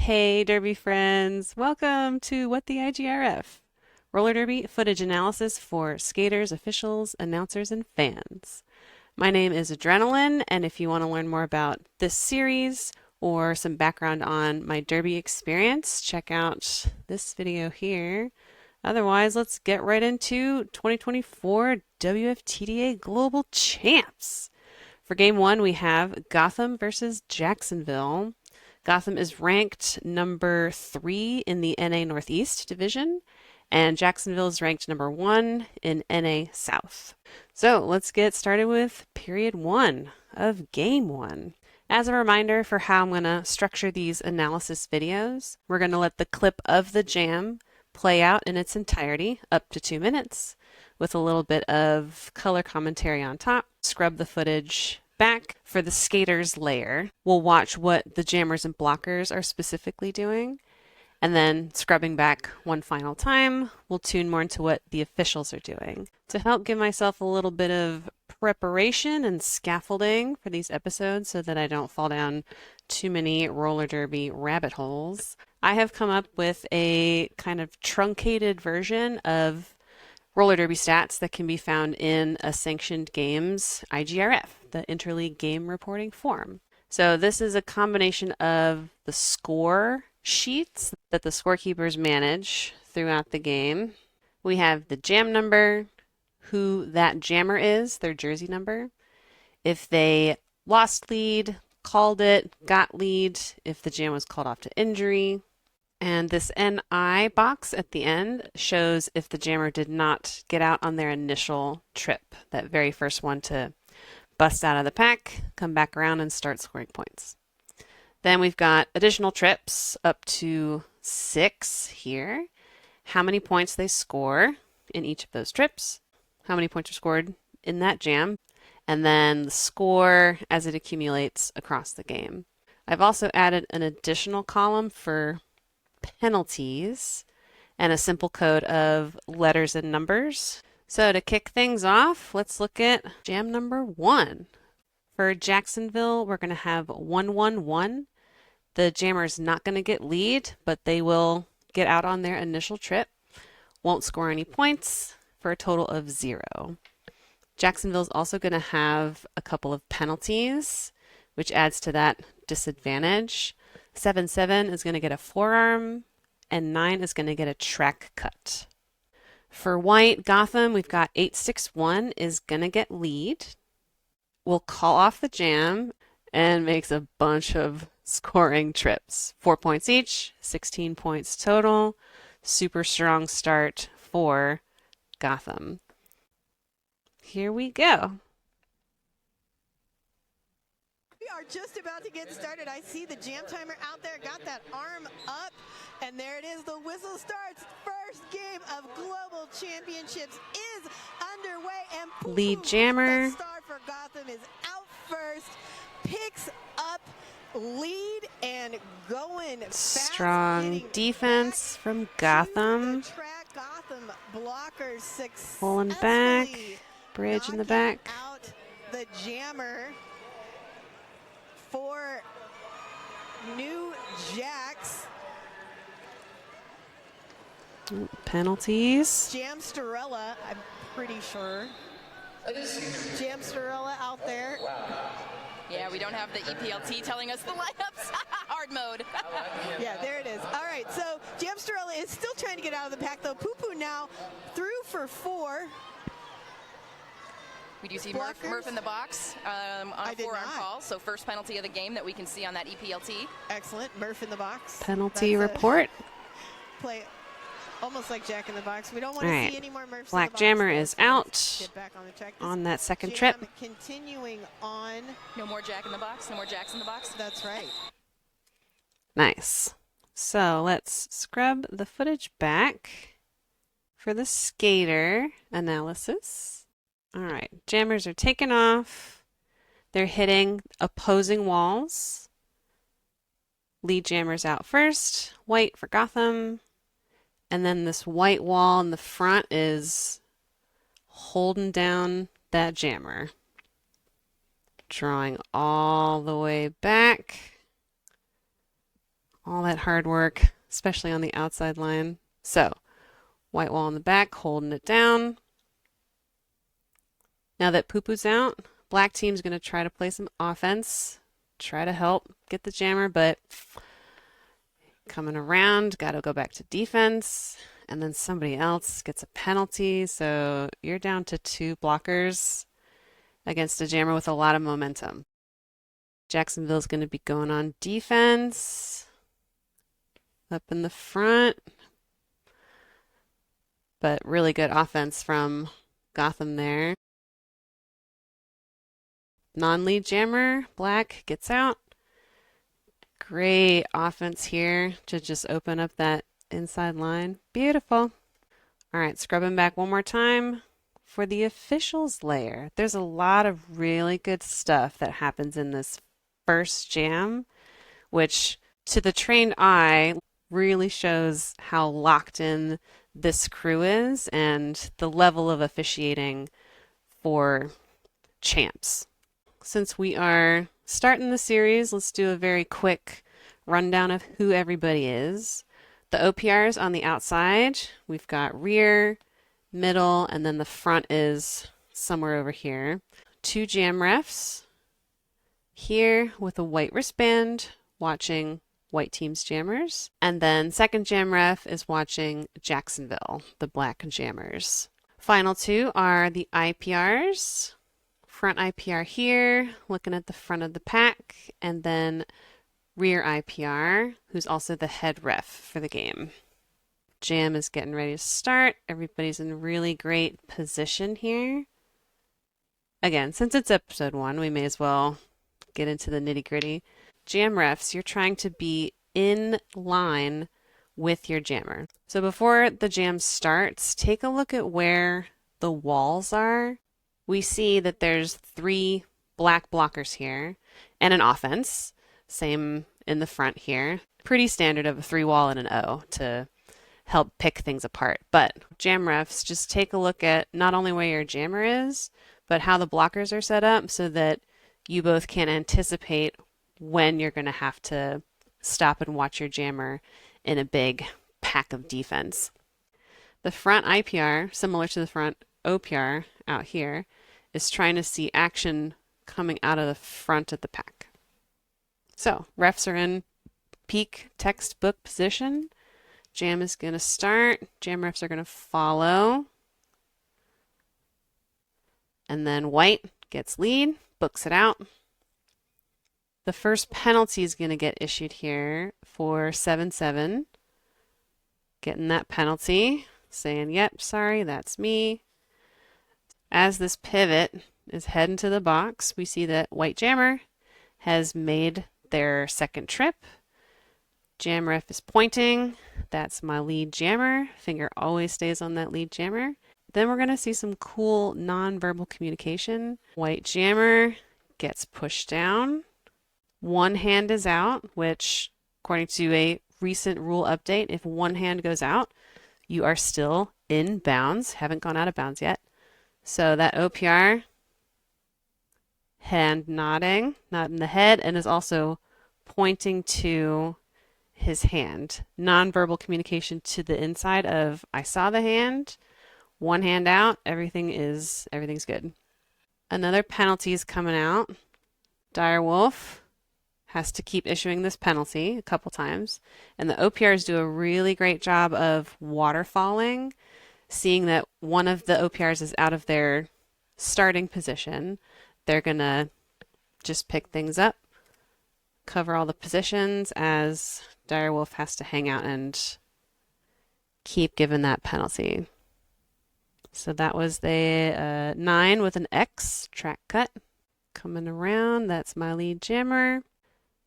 Hey Derby friends, welcome to What the IGRF, roller derby footage analysis for skaters, officials, announcers, and fans. My name is AdrenaLyn, and if you want to learn more about this series or some background on my derby experience, check out this video here. Otherwise, let's get right into 2024 WFTDA Global Champs. For game one, we have Gotham versus Jacksonville. Gotham is ranked number 3 in the NA Northeast division, and Jacksonville is ranked number 1 in NA South. So let's get started with period 1 of game 1. As a reminder for how I'm going to structure these analysis videos, we're going to let the clip of the jam play out in its entirety, up to 2 minutes, with a little bit of color commentary on top, scrub the footage back. For the skaters layer, we'll watch what the jammers and blockers are specifically doing, and then scrubbing back one final time, we'll tune more into what the officials are doing. To help give myself a little bit of preparation and scaffolding for these episodes so that I don't fall down too many roller derby rabbit holes, I have come up with a kind of truncated version of roller derby stats that can be found in a sanctioned games IGRF, the interleague game reporting form. So this is a combination of the score sheets that the scorekeepers manage throughout the game. We have the jam number, who that jammer is, their jersey number, if they lost lead, called it, got lead, if the jam was called off to injury. And this NI box at the end shows if the jammer did not get out on their initial trip, that very first one to bust out of the pack, come back around and start scoring points. Then we've got additional trips up to 6 here. How many points they score in each of those trips, how many points are scored in that jam, and then the score as it accumulates across the game. I've also added an additional column for penalties and a simple code of letters and numbers. So to kick things off, let's look at jam number 1. For Jacksonville, we're going to have 1-1-1. The jammer is not going to get lead, but they will get out on their initial trip. Won't score any points for a total of 0. Jacksonville is also going to have a couple of penalties, which adds to that disadvantage. 7-7 is going to get a forearm, and 9 is going to get a track cut. For white Gotham, we've got 8-6-1 is going to get lead. We'll call off the jam and makes a bunch of scoring trips. 4 points each, 16 points total. Super strong start for Gotham. Here we go. We are just about to get started. I see the jam timer out there, got that arm up, and there it is. The whistle starts. First game of Global Championships is underway, and lead jammer, the star for Gotham, is out first, picks up lead and going fast. Strong defense from Gotham. Gotham blockers pulling back, bridge in the back. Out the jammer for New JAX. Penalties. Jam Starella, I'm pretty sure. Jam Starella out there. Yeah, we don't have the EPLT telling us the lineups. Hard mode. Yeah, there it is. All right, so Jam Starella is still trying to get out of the pack, though. Poo-Poo now through for 4. We do see Murph in the box on a forearm call. So first penalty of the game that we can see on that EPLT. Excellent. Murph in the box. Penalty report. Play almost like Jack in the Box. We don't want to see any more Murphs Black in the box. jammer is out get back on the track. on that second jam trip. Continuing on. No more Jack in the box. No more Jacks in the box. That's right. Nice. So let's scrub the footage back for the skater analysis. All right, jammers are taking off. They're hitting opposing walls. Lead jammer's out first. White for Gotham. And then this white wall in the front is holding down that jammer. Drawing all the way back. all that hard work, especially on the outside line. So, white wall in the back, holding it down. Now that Poo-Poo's out, black team's going to try to play some offense, try to help get the jammer, but coming around, got to go back to defense, and then somebody else gets a penalty, so you're down to 2 blockers against a jammer with a lot of momentum. Jacksonville's going to be going on defense, up in the front, but really good offense from Gotham there. Non-lead jammer, black gets out. Great offense here to just open up that inside line. Beautiful. All right, scrubbing back one more time for the officials layer. There's a lot of really good stuff that happens in this first jam, which to the trained eye really shows how locked in this crew is and the level of officiating for champs. Since we are starting the series, let's do a very quick rundown of who everybody is. The OPRs on the outside, we've got rear, middle, and then the front is somewhere over here. 2 jam refs here with a white wristband watching white team's jammers. And then second jam ref is watching Jacksonville, the black jammers. Final 2 are the IPRs. Front IPR here, looking at the front of the pack, and then rear IPR, who's also the head ref for the game. Jam is getting ready to start. Everybody's in really great position here. Again, since it's episode 1, we may as well get into the nitty-gritty. Jam refs, you're trying to be in line with your jammer. So before the jam starts, take a look at where the walls are. We see that there's 3 black blockers here and an offense. Same in the front here. Pretty standard of a 3 wall and an O to help pick things apart. But jam refs, just take a look at not only where your jammer is, but how the blockers are set up so that you both can anticipate when you're going to have to stop and watch your jammer in a big pack of defense. The front IPR, similar to the front OPR out here, is trying to see action coming out of the front of the pack. So refs are in peak textbook position. Jam is going to start. Jam refs are going to follow. And then white gets lead, books it out. The first penalty is going to get issued here for 7-7. Getting that penalty, saying, yep, sorry, that's me. As this pivot is heading to the box, we see that white jammer has made their second trip. Jam ref is pointing. That's my lead jammer. Finger always stays on that lead jammer. Then we're going to see some cool nonverbal communication. White jammer gets pushed down. One hand is out, which according to a recent rule update, if one hand goes out, you are still in bounds, haven't gone out of bounds yet. So that OPR, hand nodding, nodding the head, and is also pointing to his hand. Nonverbal communication to the inside of I saw the hand, one hand out, everything's good. Another penalty is coming out. Direwolf has to keep issuing this penalty a couple times, and the OPRs do a really great job of waterfalling, seeing that one of the OPRs is out of their starting position. They're gonna just pick things up, cover all the positions as Direwolf has to hang out and keep giving that penalty. So that was the 9 with an X, track cut. Coming around, that's my lead jammer.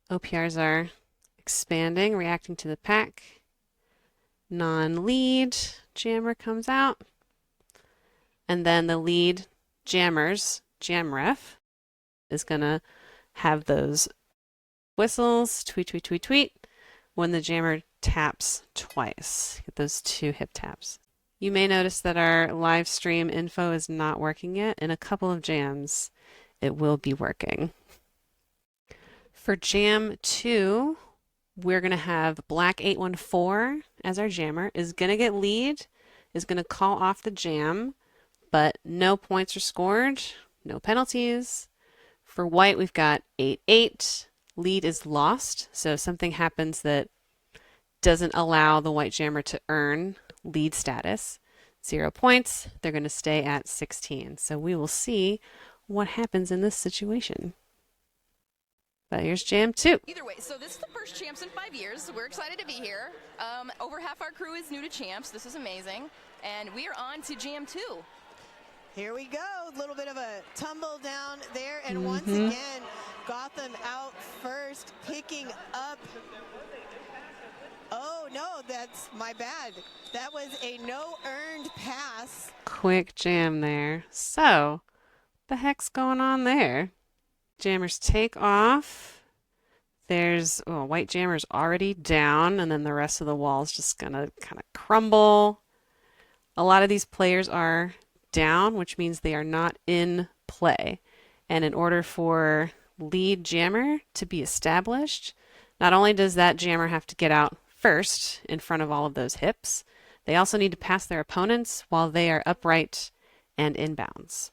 OPRs are expanding, reacting to the pack. Non-lead jammer comes out. And then the lead jammer's jam ref is going to have those whistles, tweet, tweet, tweet, tweet, when the jammer taps twice. Get those 2 hip taps. You may notice that our live stream info is not working yet. In a couple of jams, it will be working. For Jam 2, we're going to have black 814 as our jammer, is going to get lead, is going to call off the jam, but no points are scored, no penalties. For white, we've got 8-8. Lead is lost, so something happens that doesn't allow the white jammer to earn lead status. 0 points. They're going to stay at 16. So we will see what happens in this situation. But here's jam 2. Either way, so this is the first champs in 5 years. We're excited to be here. Over half our crew is new to champs. This is amazing. And we are on to jam 2. Here we go. A little bit of a tumble down there. And once again, Gotham out first, picking up. Oh, no, that's my bad. That was a no earned pass. Quick jam there. So, the heck's going on there? Jammers take off. There's white jammer's already down, and then the rest of the wall's just gonna kind of crumble. A lot of these players are down, which means they are not in play. And in order for lead jammer to be established, not only does that jammer have to get out first in front of all of those hips, they also need to pass their opponents while they are upright and inbounds.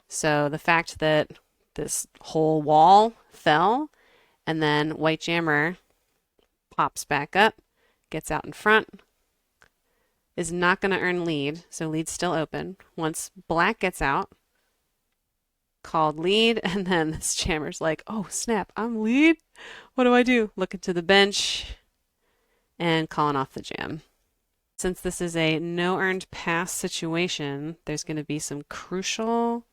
So the fact that this whole wall fell and then white jammer pops back up, gets out in front, is not going to earn lead, so lead's still open. Once black gets out, called lead, and then this jammer's like, oh snap, I'm lead? What do I do? Looking to the bench and calling off the jam. Since this is a no earned pass situation, there's going to be some crucial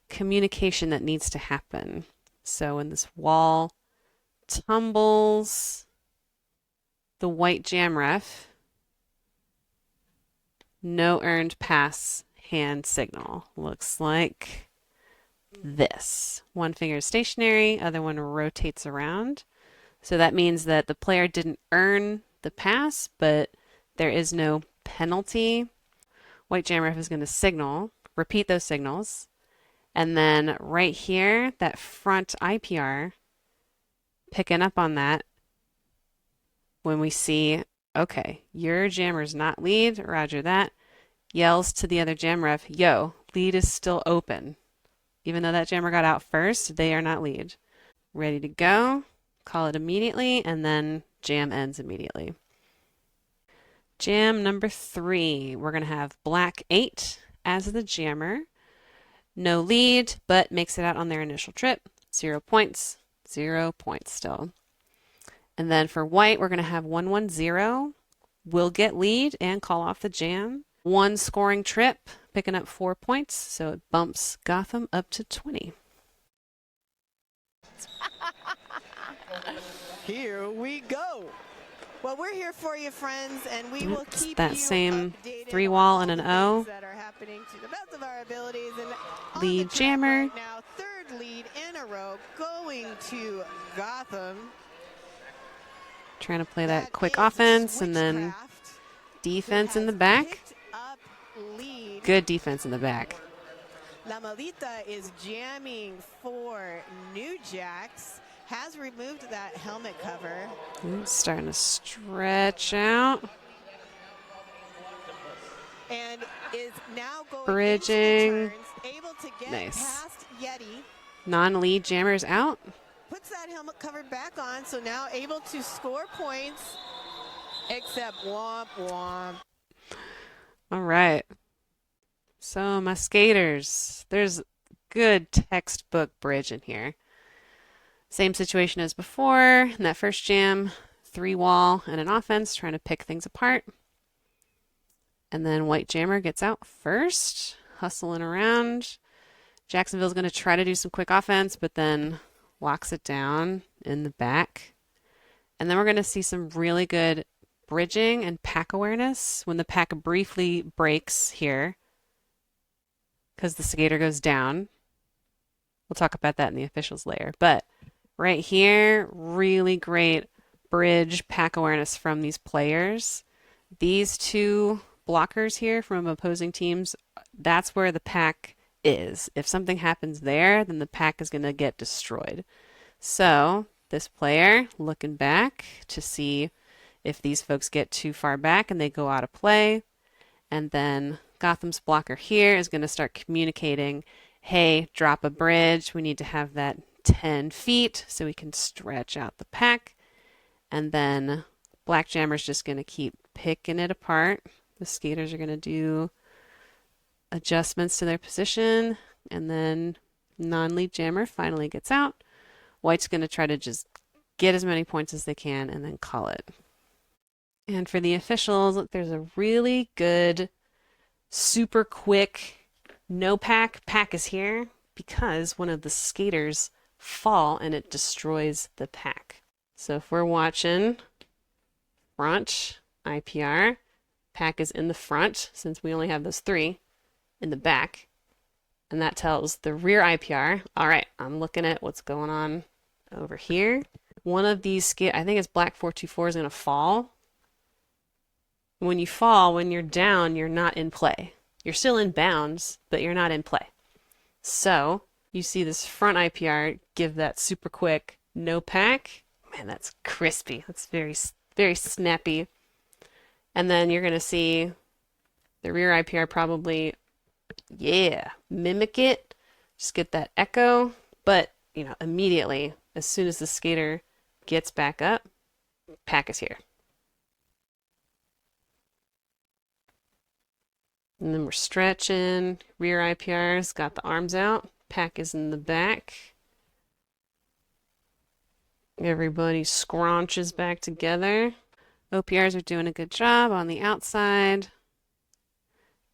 communication that needs to happen. So when this wall tumbles, the white jam ref, no earned pass hand signal. Looks like this. One finger is stationary, other one rotates around. So that means that the player didn't earn the pass, but there is no penalty. White jam ref is going to signal, repeat those signals, and then right here, that front IPR, picking up on that when we see, okay, your jammer's not lead, roger that, yells to the other jam ref, yo, lead is still open. Even though that jammer got out first, they are not lead. Ready to go, call it immediately, and then jam ends immediately. Jam number 3, we're going to have black 8 as the jammer. No lead, but makes it out on their initial trip. 0 points, 0 points still. And then for white, we're going to have 110. Will get lead and call off the jam. 1 scoring trip, picking up 4 points, so it bumps Gotham up to 20. Here we go. Well, we're here for you, friends, and we will keep that you same updated 3 wall on and an all the O. things that are happening to the best of our abilities. And on Lead the track jammer. right now, 3rd lead in a row going to Gotham. Trying to play that quick is offense and then Switchcraft, defense who in the has back. picked up lead. Good defense in the back. La Malita is jamming for New JAX. Has removed that helmet cover. Starting to stretch out. And is now going Bridging. into the turns, able to get Nice. past Yeti. Non-lead jammers out. Puts that helmet cover back on, so now able to score points, except womp womp. All right. So my skaters, there's good textbook bridge in here. Same situation as before. In that first jam, 3 wall and an offense, trying to pick things apart. And then white jammer gets out first, hustling around. Jacksonville's going to try to do some quick offense, but then locks it down in the back. And then we're going to see some really good bridging and pack awareness when the pack briefly breaks here because the skater goes down. We'll talk about that in the officials layer. But right here, really great bridge pack awareness from these players. These 2 blockers here from opposing teams, that's where the pack is. If something happens there, then the pack is going to get destroyed. So this player looking back to see if these folks get too far back and they go out of play. And then Gotham's blocker here is going to start communicating, hey, drop a bridge. We need to have that 10 feet so we can stretch out the pack. And then Black Jammer's just going to keep picking it apart. The skaters are going to do adjustments to their position, and then non-lead Jammer finally gets out. White's going to try to just get as many points as they can and then call it. And for the officials, look, there's a really good, super quick no pack. Pack is here because one of the skaters fall and it destroys the pack. So if we're watching front IPR, pack is in the front since we only have those 3 in the back. And that tells the rear IPR, all right, I'm looking at what's going on over here. One of these, I think it's Black 424 is going to fall. When you fall, when you're down, you're not in play. You're still in bounds, but you're not in play. So you see this front IPR give that super quick no pack. Man, that's crispy. That's very, very snappy. And then you're going to see the rear IPR probably, yeah, mimic it. Just get that echo. But, you know, immediately, as soon as the skater gets back up, pack is here. And then we're stretching. Rear IPR's got the arms out. Pack is in the back. Everybody scrunches back together. OPRs are doing a good job on the outside.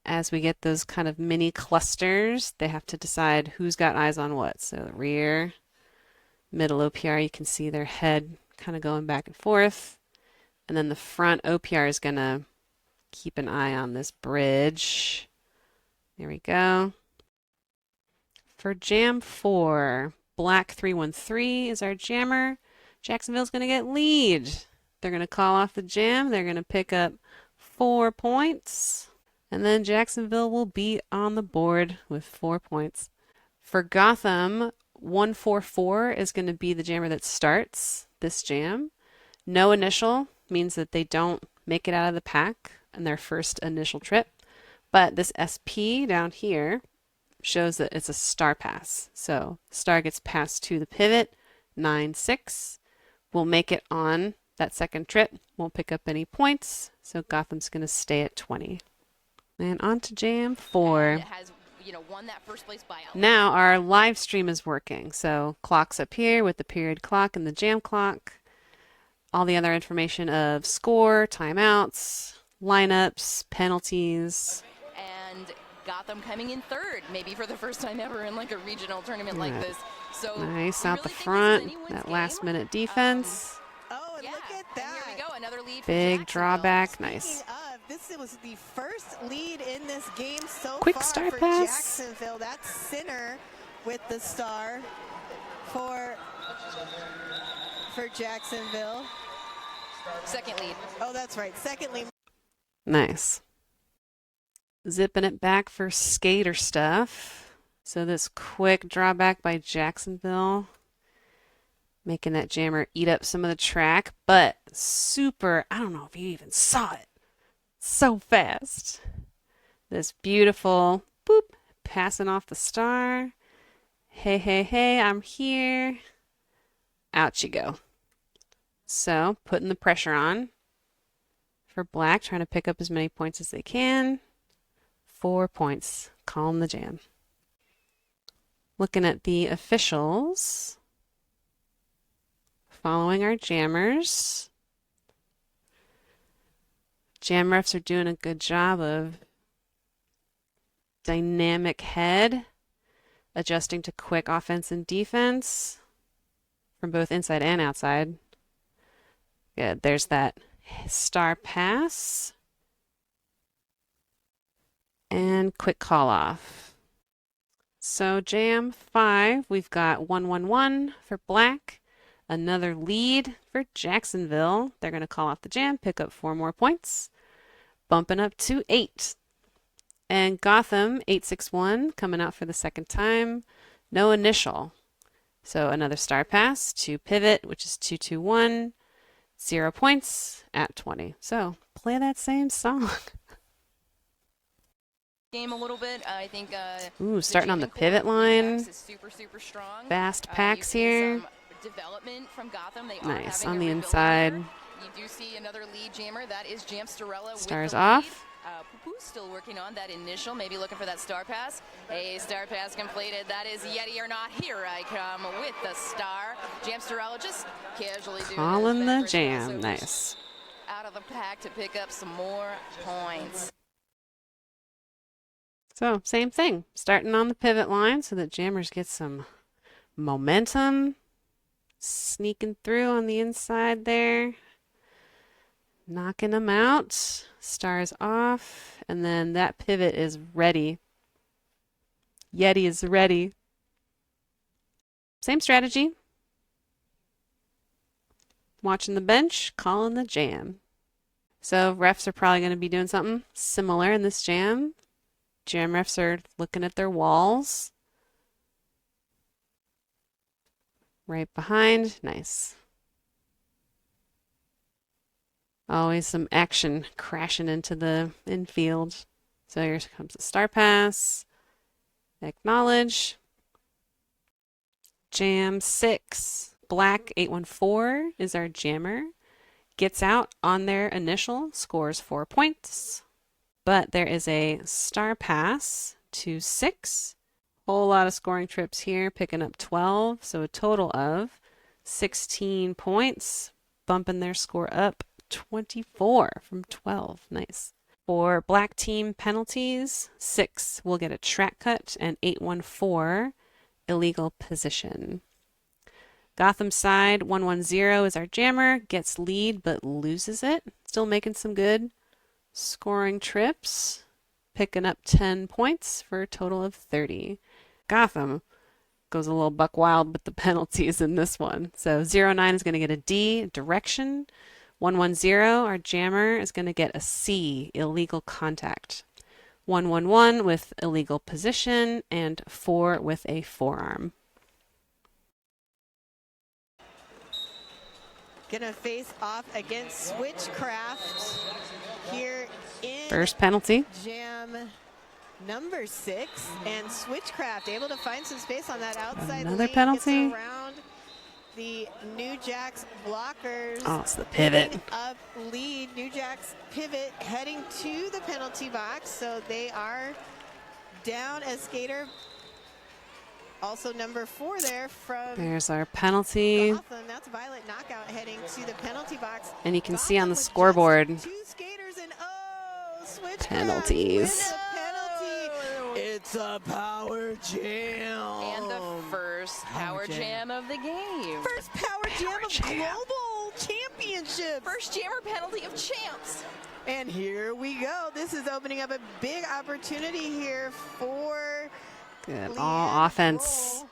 As we get those kind of mini clusters, they have to decide who's got eyes on what. So the rear, middle OPR, you can see their head kind of going back and forth. And then the front OPR is going to keep an eye on this bridge. There we go. For Jam 4, Black 313 is our jammer. Jacksonville's going to get lead. They're going to call off the jam. They're going to pick up 4 points. And then Jacksonville will be on the board with 4 points. For Gotham, 144 is going to be the jammer that starts this jam. No initial means that they don't make it out of the pack in their first initial trip. But this SP down here shows that it's a star pass. So star gets passed to the pivot, 9-6. We'll make it on that second trip. Won't pick up any points. So Gotham's going to stay at 20. And on to Jam 4. It has, won that first place buyout. Now our live stream is working. So clock's up here with the period clock and the jam clock. All the other information of score, timeouts, lineups, penalties. And Gotham coming in third, maybe for the first time ever in like a regional tournament like this. So nice out the front, that last minute defense. Oh, and Yeah, look at and here that. we go, another lead for Big Jacksonville. drawback, nice. Speaking of, this was the first lead in this game so Quick far star for pass. Jacksonville. That's Sinner with the star for Jacksonville. Second lead. Oh, that's right. Second lead. Nice. Zipping it back for skater stuff. So this quick drawback by Jacksonville, making that jammer eat up some of the track, but super, I don't know if you even saw it, so fast. This beautiful, boop, passing off the star. Hey, hey, hey, I'm here. Out you go. So putting the pressure on for Black, trying to pick up as many points as they can. 4 points, calling the jam. Looking at the officials, following our jammers. Jam refs are doing a good job of dynamic head, adjusting to quick offense and defense from both inside and outside. Good, there's that star pass. And quick call off. So Jam 5, we've got 1-1-1 for Black. Another lead for Jacksonville. They're going to call off the jam, pick up 4 more points, bumping up to 8. And Gotham, 8-6-1, coming out for the second time. No initial. So another star pass to pivot, which is 221, 0 points at 20. So play that same song. Game a little bit. I think Ooh, the starting on the jamming core pivot of New line. JAX is super strong. Fast You've packs seen here. some development from Gotham. They are Nice having on a the rebuilding inside. year. You do see another lead jammer. That is Jamstarella with Stars the lead. off. Poo-Poo's still working on that initial, maybe looking for that star pass. A star pass completed. That is Yeti or not. Here I come with the star. Jamstarella just casually doing Calling his the backwards jam. crossovers Nice. out of the pack to pick up some more points. So same thing. Starting on the pivot line so that jammers get some momentum. Sneaking through on the inside there. Knocking them out. Stars off. And then that pivot is ready. Yeti is ready. Same strategy. Watching the bench, calling the jam. So refs are probably going to be doing something similar in this jam. Jam refs are looking at their walls. Right behind. Nice. Always some action crashing into the infield. So here comes the star pass. Acknowledge. Jam 6. Black 814 is our jammer. Gets out on their initial, scores 4 points. But there is a star pass to 6. Whole lot of scoring trips here, picking up 12. So a total of 16 points, bumping their score up 24 from 12. Nice. For black team penalties, 6 will get a track cut and 814 illegal position. Gotham side 110 is our jammer, gets lead but loses it. Still making some good scoring trips, picking up 10 points for a total of 30. Gotham goes a little buck wild with the penalties in this one. So 09 is going to get a D, direction. 110, our jammer, is going to get a C, illegal contact. 111 with illegal position, and 4 with a forearm. Gonna face off against Switchcraft here in First penalty. jam number 6, and Switchcraft able to find some space on that outside Another lane. penalty. Gets around the New JAX blockers. Oh, it's the pivot. Picking up lead. New JAX pivot heading to the penalty box, so they are down a skater. Also number 4 there from There's our penalty. Gotham. That's Violet Knockout heading to the penalty box. And you can Gotham see on the with just scoreboard 2 skaters and Switchcraft penalties. wins the penalty. It's a power jam. And the first power jam of the game. First power jam of global championship. First jammer penalty of champs. And here we go. This is opening up a big opportunity here for Good. Leanne All offense.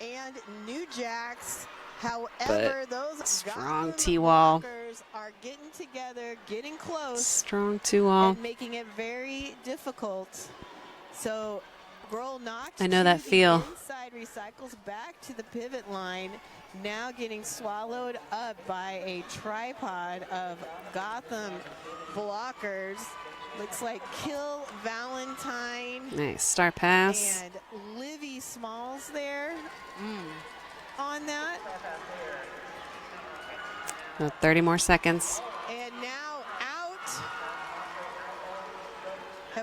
Roll and New JAX. However, those strong Gotham T-wall. blockers are getting together, getting close, Strong 2-wall. and making it very difficult. So Grohl knocked I know to that the feel. inside, recycles back to the pivot line, now getting swallowed up by a tripod of Gotham blockers. Looks like Kill Valentine Nice. Star pass. and Livy Smalls there on that. 30 more seconds. And now out.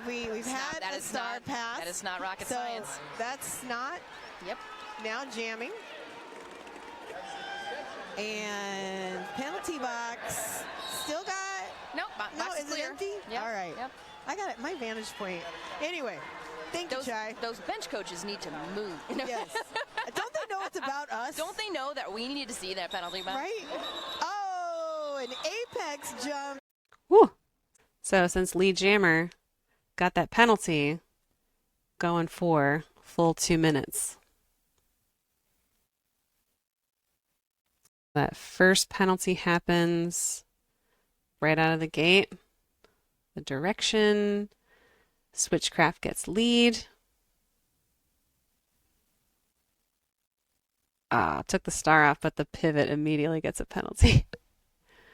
We've had That a is star not- pass. that is not rocket so science. That's not Yep. now jamming. And penalty box still got. Nope. No, Box is it clear. empty? Yep. All right. Yep. I got it. My vantage point. Anyway, thank you, Chai. Those bench coaches need to move. Yes. Don't they know it's about us? Don't they know that we need to see that penalty box? Right? Oh, an apex jump. Woo. So since lead jammer got that penalty, going for full 2 minutes. That first penalty happens right out of the gate. The direction. Switchcraft gets lead. Took the star off, but the pivot immediately gets a penalty.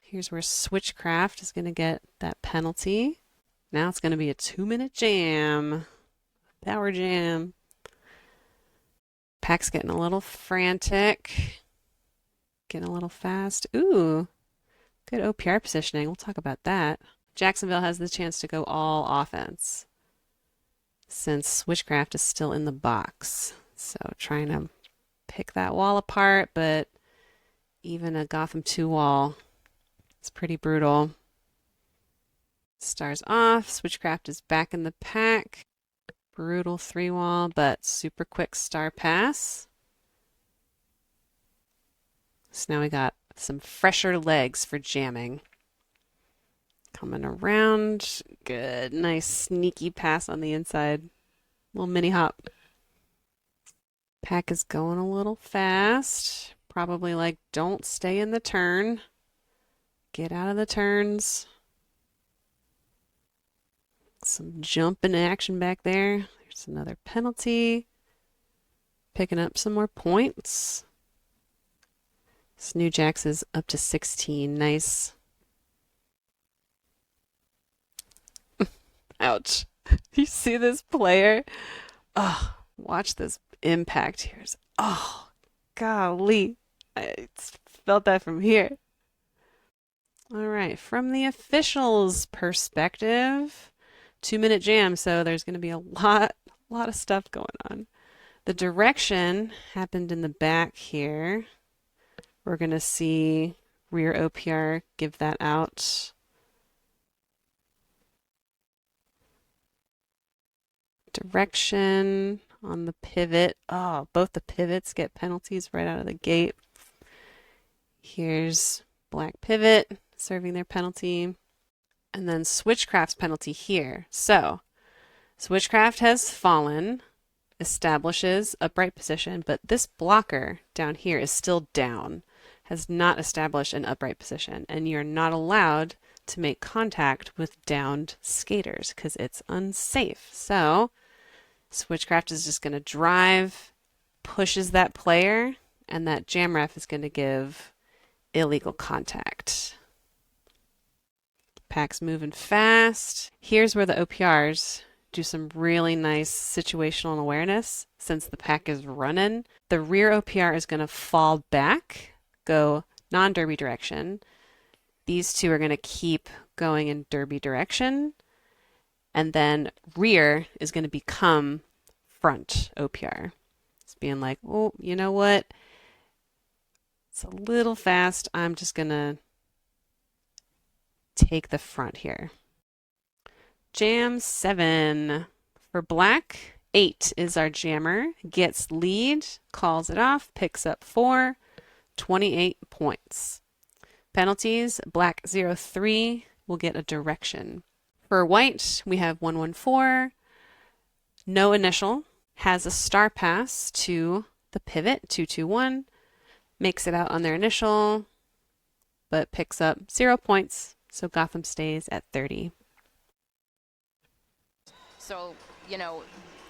Here's where Switchcraft is going to get that penalty. Now it's going to be a 2-minute jam. Power jam. Pack's getting a little frantic. Getting a little fast. Ooh, good OPR positioning. We'll talk about that. Jacksonville has the chance to go all offense since Switchcraft is still in the box. So trying to pick that wall apart, but even a Gotham 2 wall is pretty brutal. Stars off. Switchcraft is back in the pack. Brutal 3 wall, but super quick star pass. So now we got some fresher legs for jamming. Coming around. Good. Nice sneaky pass on the inside. Little mini hop. Pack is going a little fast. Probably like, don't stay in the turn. Get out of the turns. Some jumping action back there. There's another penalty. Picking up some more points. This new JAX is up to 16. Nice. Ouch. You see this player? Oh, watch this impact here. Oh, golly. I felt that from here. All right, from the officials' perspective, 2-minute jam, so there's going to be a lot of stuff going on. The direction happened in the back here. We're going to see rear OPR give that out. Direction on the pivot. Oh, both the pivots get penalties right out of the gate. Here's black pivot serving their penalty. And then Switchcraft's penalty here. So Switchcraft has fallen, establishes upright position, but this blocker down here is still down, has not established an upright position, and you're not allowed to make contact with downed skaters because it's unsafe. So Switchcraft is just going to drive, pushes that player, and that jam ref is going to give illegal contact. Pack's moving fast. Here's where the OPRs do some really nice situational awareness. Since the pack is running, the rear OPR is going to fall back, go non-derby direction. These two are going to keep going in derby direction. And then rear is going to become front OPR. It's being like, oh, you know what? It's a little fast. I'm just going to take the front here. Jam 7. For black, 8 is our jammer. Gets lead, calls it off, picks up 4, 28 points. Penalties, black 0-3 will get a direction. For white, we have 114. No initial. Has a star pass to the pivot, 221. Makes it out on their initial, but picks up 0 points. So Gotham stays at 30. So, you know,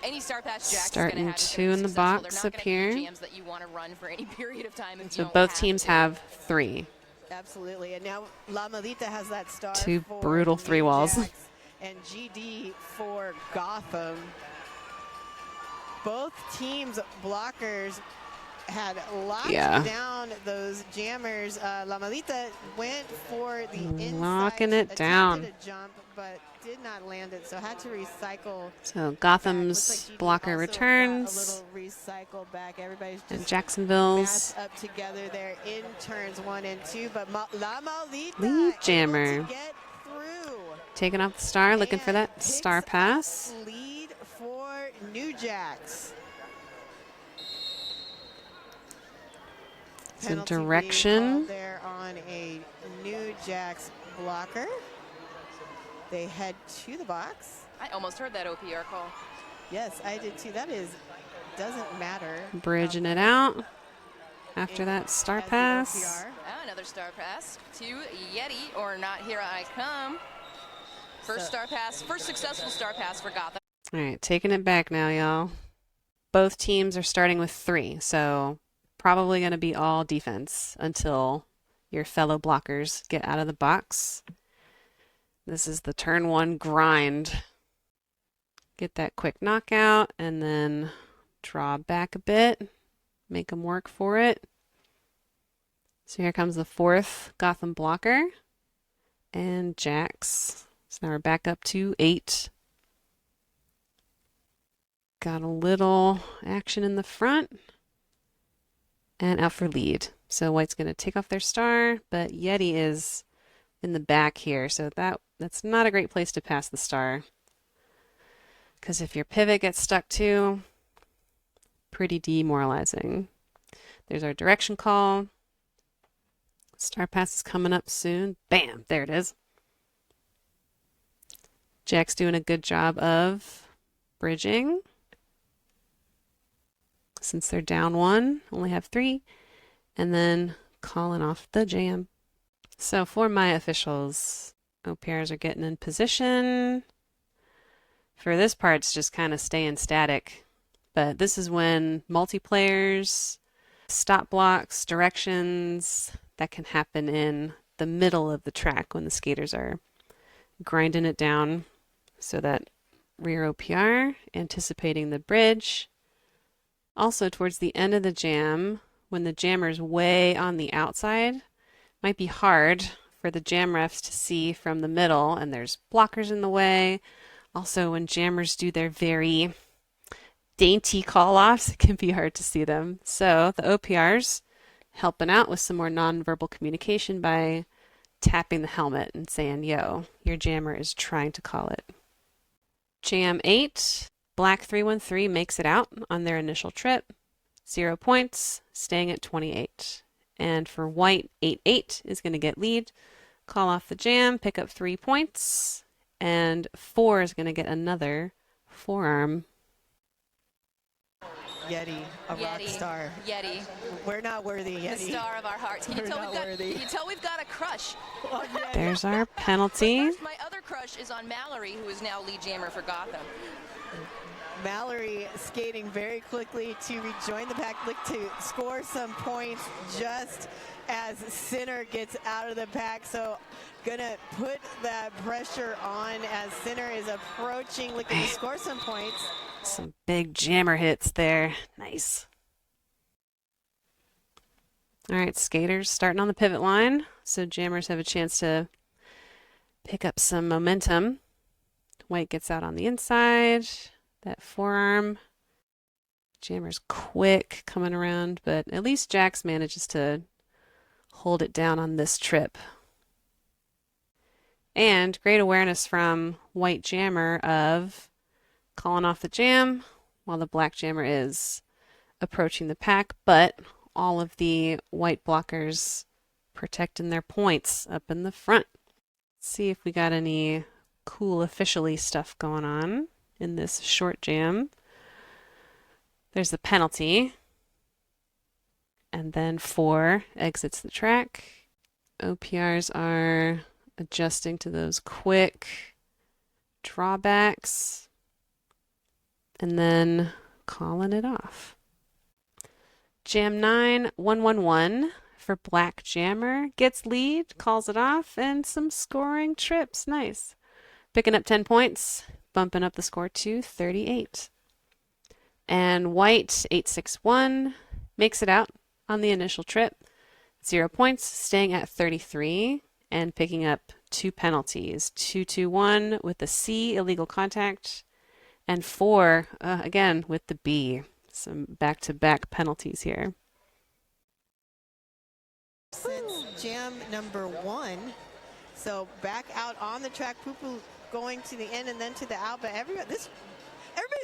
any star pass JAX Starting is 2 in the box up here. jams that you want to run for any period of time if So you don't both have teams to. have 3. Absolutely. And now La Malita has that star. Two for brutal 3 walls. JAX and GD for Gotham. Both teams' blockers had locked down those jammers. La Malita went for the inside. Locking it down. A jump, but did not land it, so had to recycle. So Gotham's like blocker returns. A little recycle back. Everybody's just And Jacksonville's up together there in turns 1 and 2, but La Malita lead jammer. able to get through. Taking off the star, looking for that Picks star pass. up lead for New JAX. So Penalty being direction. called there on a New JAX blocker. They head to the box. I almost heard that OPR call. Yes, I did too. That doesn't matter. Bridging it out after that star As the pass. OPR. Another star pass to Yeti, or not, here I come. First successful star pass for Gotham. All right, taking it back now, y'all. Both teams are starting with 3. So probably going to be all defense until your fellow blockers get out of the box. This is the turn one grind. Get that quick knockout and then draw back a bit. Make them work for it. So here comes the fourth Gotham blocker and JAX. So now we're back up to 8. Got a little action in the front and out for lead. So white's going to take off their star, but Yeti is in the back here. So that's not a great place to pass the star. Because if your pivot gets stuck too, pretty demoralizing. There's our direction call. Star pass is coming up soon. Bam, there it is. Jack's doing a good job of bridging. Since they're down 1, only have 3, and then calling off the jam. So for my officials, OPRs are getting in position. For this part, it's just kind of staying static. But this is when multiplayers, stop blocks, directions, that can happen in the middle of the track when the skaters are grinding it down. So that rear OPR, anticipating the bridge. Also towards the end of the jam, when the jammer's way on the outside, might be hard for the jam refs to see from the middle, and there's blockers in the way. Also, when jammers do their very dainty call-offs, it can be hard to see them. So the OPRs helping out with some more nonverbal communication by tapping the helmet and saying, yo, your jammer is trying to call it. Jam 8, black 313 makes it out on their initial trip. 0 points, staying at 28. And for white, 8-8 is going to get lead. Call off the jam, pick up 3 points. And 4 is going to get another forearm. Yeti, a rock star. Yeti. We're not worthy, Yeti. The star of our hearts. Can you tell we've got a crush? Oh, There's our penalty. First, my other crush is on Mallory, who is now lead jammer for Gotham. Mallory skating very quickly to rejoin the pack, look to score some points just as Sinner gets out of the pack. So gonna put that pressure on as Sinner is approaching, looking to score some points. Some big jammer hits there. Nice. All right, skaters starting on the pivot line. So jammers have a chance to pick up some momentum. White gets out on the inside. That forearm. Jammer's quick coming around, but at least JAX manages to hold it down on this trip. And great awareness from white jammer of calling off the jam while the black jammer is approaching the pack, but all of the white blockers protecting their points up in the front. Let's see if we got any cool officially stuff going on in this short jam. There's the penalty. And then 4 exits the track. OPRs are adjusting to those quick drawbacks. And then calling it off. Jam 9, 111 for black jammer. Gets lead, calls it off, and some scoring trips. Nice. Picking up 10 points. Bumping up the score to 38. And white, 861, makes it out on the initial trip. 0 points, staying at 33, and picking up 2 penalties. 221 with the C, illegal contact, and 4, again, with the B. Some back-to-back penalties here. Since jam number 1, so back out on the track, Poo-Poo going to the end and then to the out, but everybody's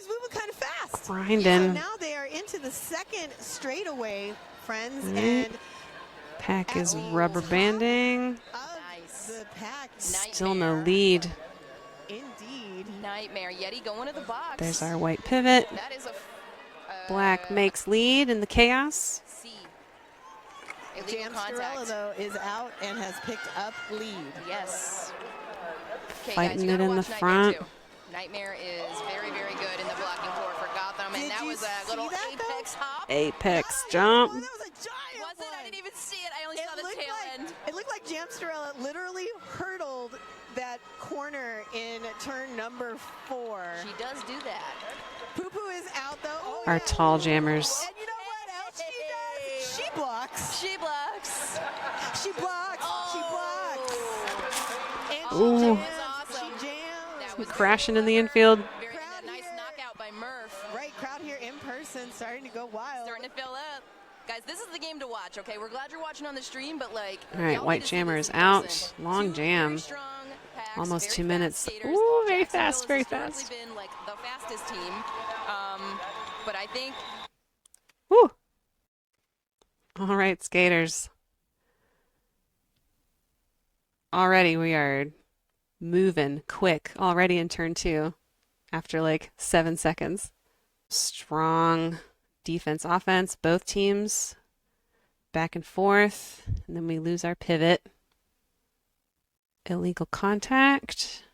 moving kind of fast. Grinding. So now they are into the second straightaway, friends, and pack is rubber banding. Nice. The pack. Still no lead. Indeed. Nightmare. Yeti going to the box. There's our white pivot. That is a Black makes lead in the chaos. C. Illegal contact. Though, is out and has picked up lead. Yes. Okay, Fighting guys, you it gotta in the watch front. Nightmare is very, very good in the blocking floor for Gotham, and that was a little apex hop. Apex jump. Oh, that was a Jamsterella literally hurdled that corner in turn number 4. She does do that. Poo Poo is out though. Oh, Our yeah. tall jammers. And you know what else she does? She blocks. She blocks. She blocks. She blocks. And Ooh. she That jams. was awesome. She jams. That was Crashing very in the clever. infield. Very nice knockout by Murph. Right, crowd here in person starting to go wild. Starting to fill up. Guys, this is the game to watch, okay? We're glad you're watching on the stream, but like... All right, y'all white need to see jammer this is in out. person. Long Two jam. very strong packs, Almost very 2 fast minutes. skaters. Ooh, very Jacksonville fast, has very historically fast. been like the fastest team, but I think Woo. All right, skaters. Already we are moving quick already in turn 2 after like 7 seconds. Strong defense, offense, both teams back and forth, and then we lose our pivot. Illegal contact,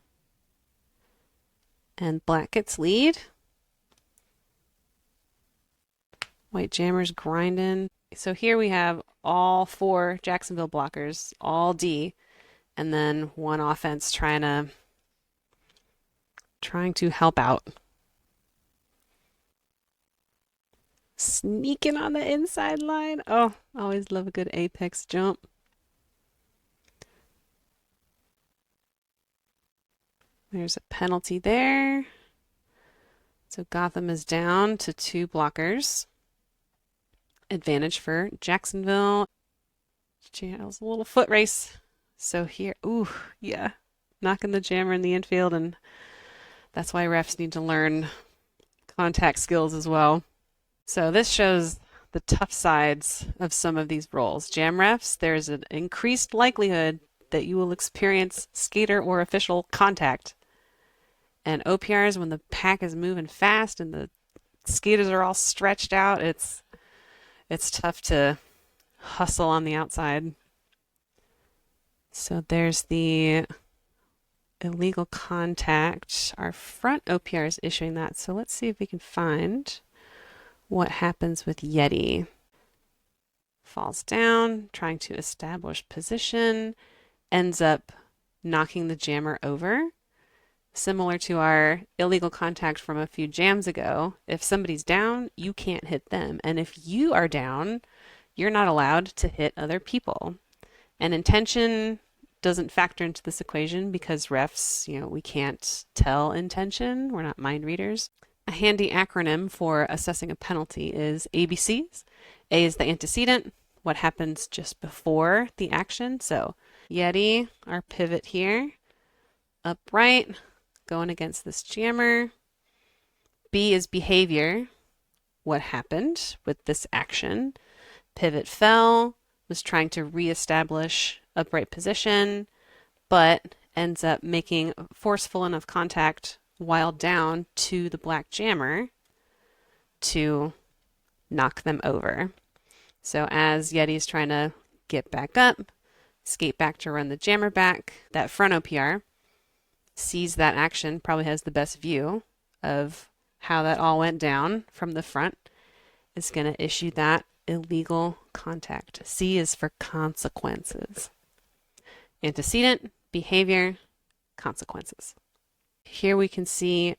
and black gets lead. White jammers grinding. So here we have all 4 Jacksonville blockers, all D, and then one offense trying to help out. Sneaking on the inside line. Oh, always love a good apex jump. There's a penalty there. So Gotham is down to 2 blockers. Advantage for Jacksonville. It was a little foot race. So here, ooh, yeah, knocking the jammer in the infield, and that's why refs need to learn contact skills as well. So this shows the tough sides of some of these roles. Jam refs, there's an increased likelihood that you will experience skater or official contact. And OPRs, when the pack is moving fast and the skaters are all stretched out, it's tough to hustle on the outside. So there's the illegal contact. Our front OPR is issuing that. So let's see if we can find what happens with Yeti. Falls down, trying to establish position, ends up knocking the jammer over. Similar to our illegal contact from a few jams ago, if somebody's down, you can't hit them. And if you are down, you're not allowed to hit other people. And intention doesn't factor into this equation because refs, we can't tell intention. We're not mind readers. A handy acronym for assessing a penalty is ABCs. A is the antecedent, what happens just before the action. So Yeti, our pivot here, upright, going against this jammer. B is behavior, what happened with this action. Pivot fell, was trying to reestablish upright position, but ends up making forceful enough contact while down to the black jammer to knock them over. So as Yeti's trying to get back up, skate back to run the jammer back, that front OPR sees that action, probably has the best view of how that all went down from the front, is going to issue that illegal contact. C is for consequences. Antecedent, behavior, consequences. Here we can see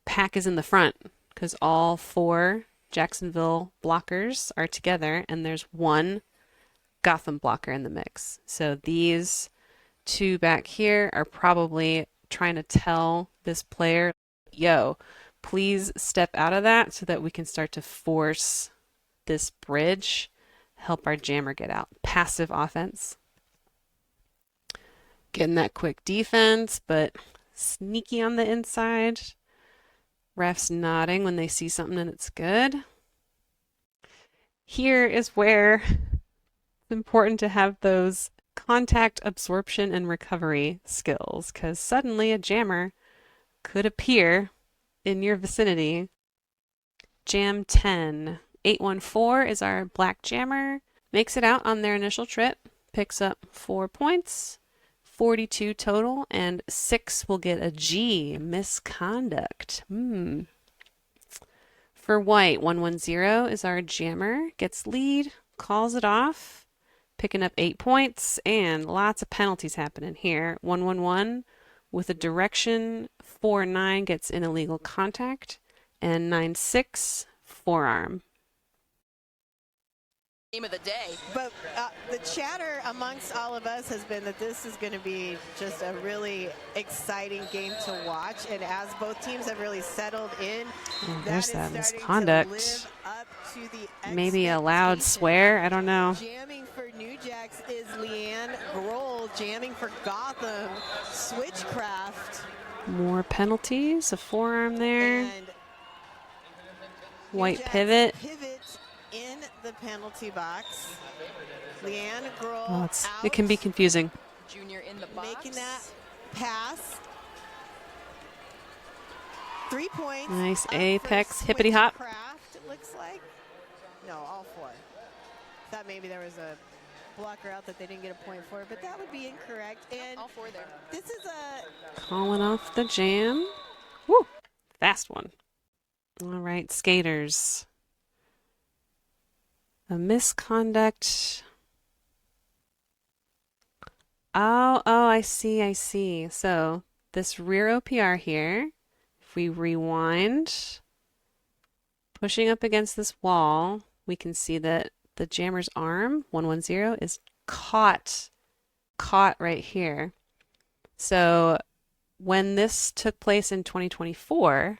pack is in the front because all 4 Jacksonville blockers are together and there's one Gotham blocker in the mix. So these 2 back here are probably trying to tell this player, yo, please step out of that so that we can start to force this bridge, help our jammer get out. Passive offense. Getting that quick defense, but sneaky on the inside. Refs nodding when they see something and it's good. Here is where it's important to have those contact absorption and recovery skills, because suddenly a jammer could appear in your vicinity. Jam 10. 814 is our black jammer. Makes it out on their initial trip. Picks up 4 points. 42 total, and 6 will get a G, misconduct. For white, 110 is our jammer, gets lead, calls it off, picking up 8 points, and lots of penalties happening here. 111 with a direction, 4-9 gets in illegal contact, and 9-6 forearm. Game of the day. But the chatter amongst all of us has been that this is going to be just a really exciting game to watch. And as both teams have really settled in, There's that that is starting misconduct. to live up to the Maybe a loud expectation. swear. I don't know. Jamming for New JAX is Leanne Grohl. Jamming for Gotham, Switchcraft. More penalties. A forearm there. And New White JAX pivot. In the penalty box. Leanne Grohl Oh, out. it can be confusing. Junior in the box. Making that pass. 3 points. Nice up apex for hippity hop. Switchcraft, it looks like. No, all 4. Thought maybe there was a blocker out that they didn't get a point for, but that would be incorrect. And All 4 there. this is a Calling off the jam. Woo! Fast one. All right, skaters. A misconduct. Oh, I see. So this rear OPR here, if we rewind, pushing up against this wall, we can see that the jammer's arm, 110, is caught right here. So when this took place in 2024,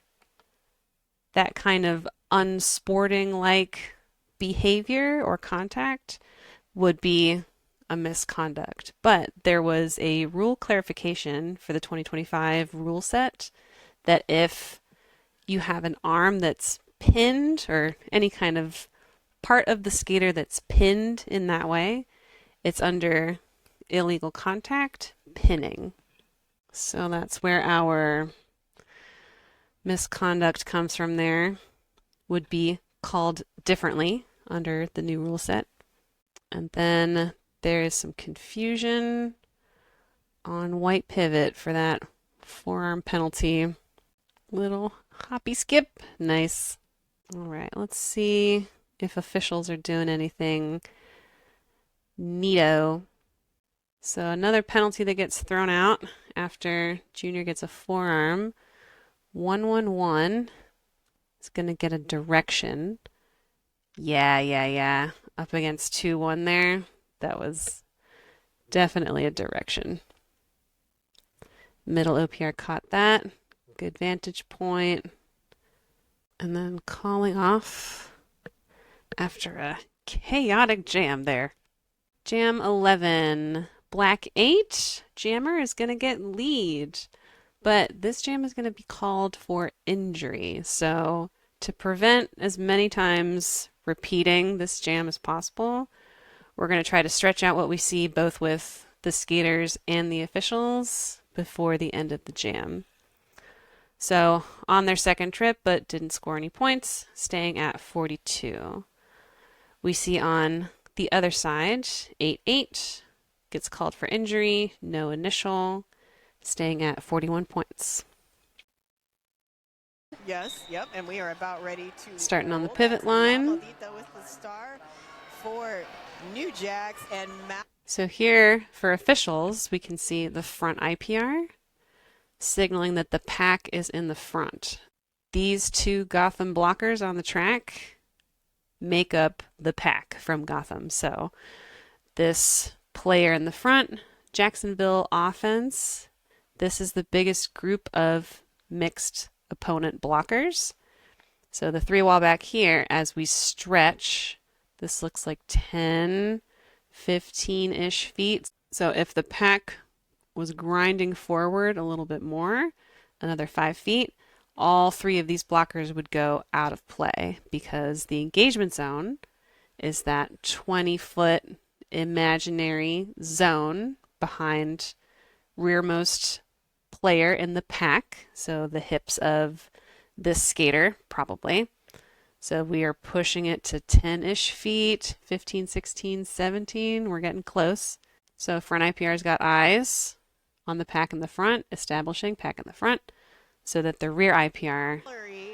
that kind of unsporting-like behavior or contact would be a misconduct. But there was a rule clarification for the 2025 rule set that if you have an arm that's pinned or any kind of part of the skater that's pinned in that way, it's under illegal contact pinning. So that's where our misconduct comes from there. Would be called differently under the new rule set. And then there is some confusion on white pivot for that forearm penalty. Little hoppy skip. Nice. All right, let's see if officials are doing anything neato. So another penalty that gets thrown out after Junior gets a forearm. 111 is going to get a direction. Yeah. Up against 2-1 there. That was definitely a direction. Middle OPR caught that. Good vantage point. And then calling off after a chaotic jam there. Jam 11. Black 8. Jammer is going to get lead. But this jam is going to be called for injury. So to prevent as many times repeating this jam as possible, we're going to try to stretch out what we see both with the skaters and the officials before the end of the jam. So on their second trip, but didn't score any points, staying at 42. We see on the other side, 8-8 gets called for injury, no initial, staying at 41 points. yes, yep, and we are about ready to Starting on the roll. pivot That's line. Lamadita with the star for New JAX and So here, for officials, we can see the front IPR, signaling that the pack is in the front. These 2 Gotham blockers on the track make up the pack from Gotham. So this player in the front, Jacksonville offense, this is the biggest group of mixed opponent blockers. So the 3 wall back here, as we stretch, this looks like 10, 15-ish feet. So if the pack was grinding forward a little bit more, another 5 feet, all 3 of these blockers would go out of play because the engagement zone is that 20-foot imaginary zone behind rearmost player in the pack, so the hips of this skater probably. So we are pushing it to 10-ish feet, 15, 16, 17. We're getting close. So front IPR's got eyes on the pack in the front, establishing pack in the front, so that the rear IPR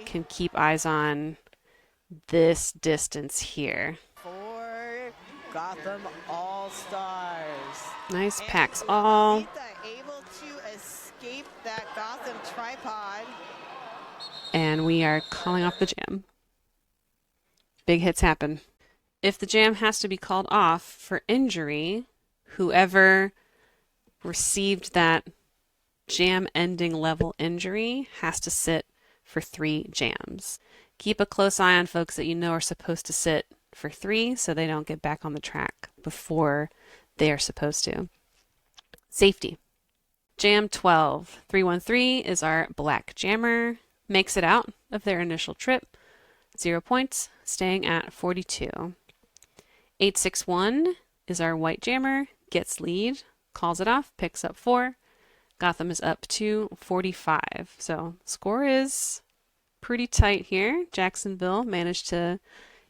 can keep eyes on this distance here. for Gotham All-Stars. Nice And packs all. Lolita able to escape that Gotham tripod. And we are calling off the jam. Big hits happen. If the jam has to be called off for injury, whoever received that jam ending level injury has to sit for 3 jams. Keep a close eye on folks that you know are supposed to sit for 3 so they don't get back on the track before they are supposed to. Safety. Jam 12. 313 is our black jammer. Makes it out of their initial trip. 0 points, staying at 42. 861 is our white jammer. Gets lead, calls it off, picks up 4. Gotham is up to 45. So score is pretty tight here. Jacksonville managed to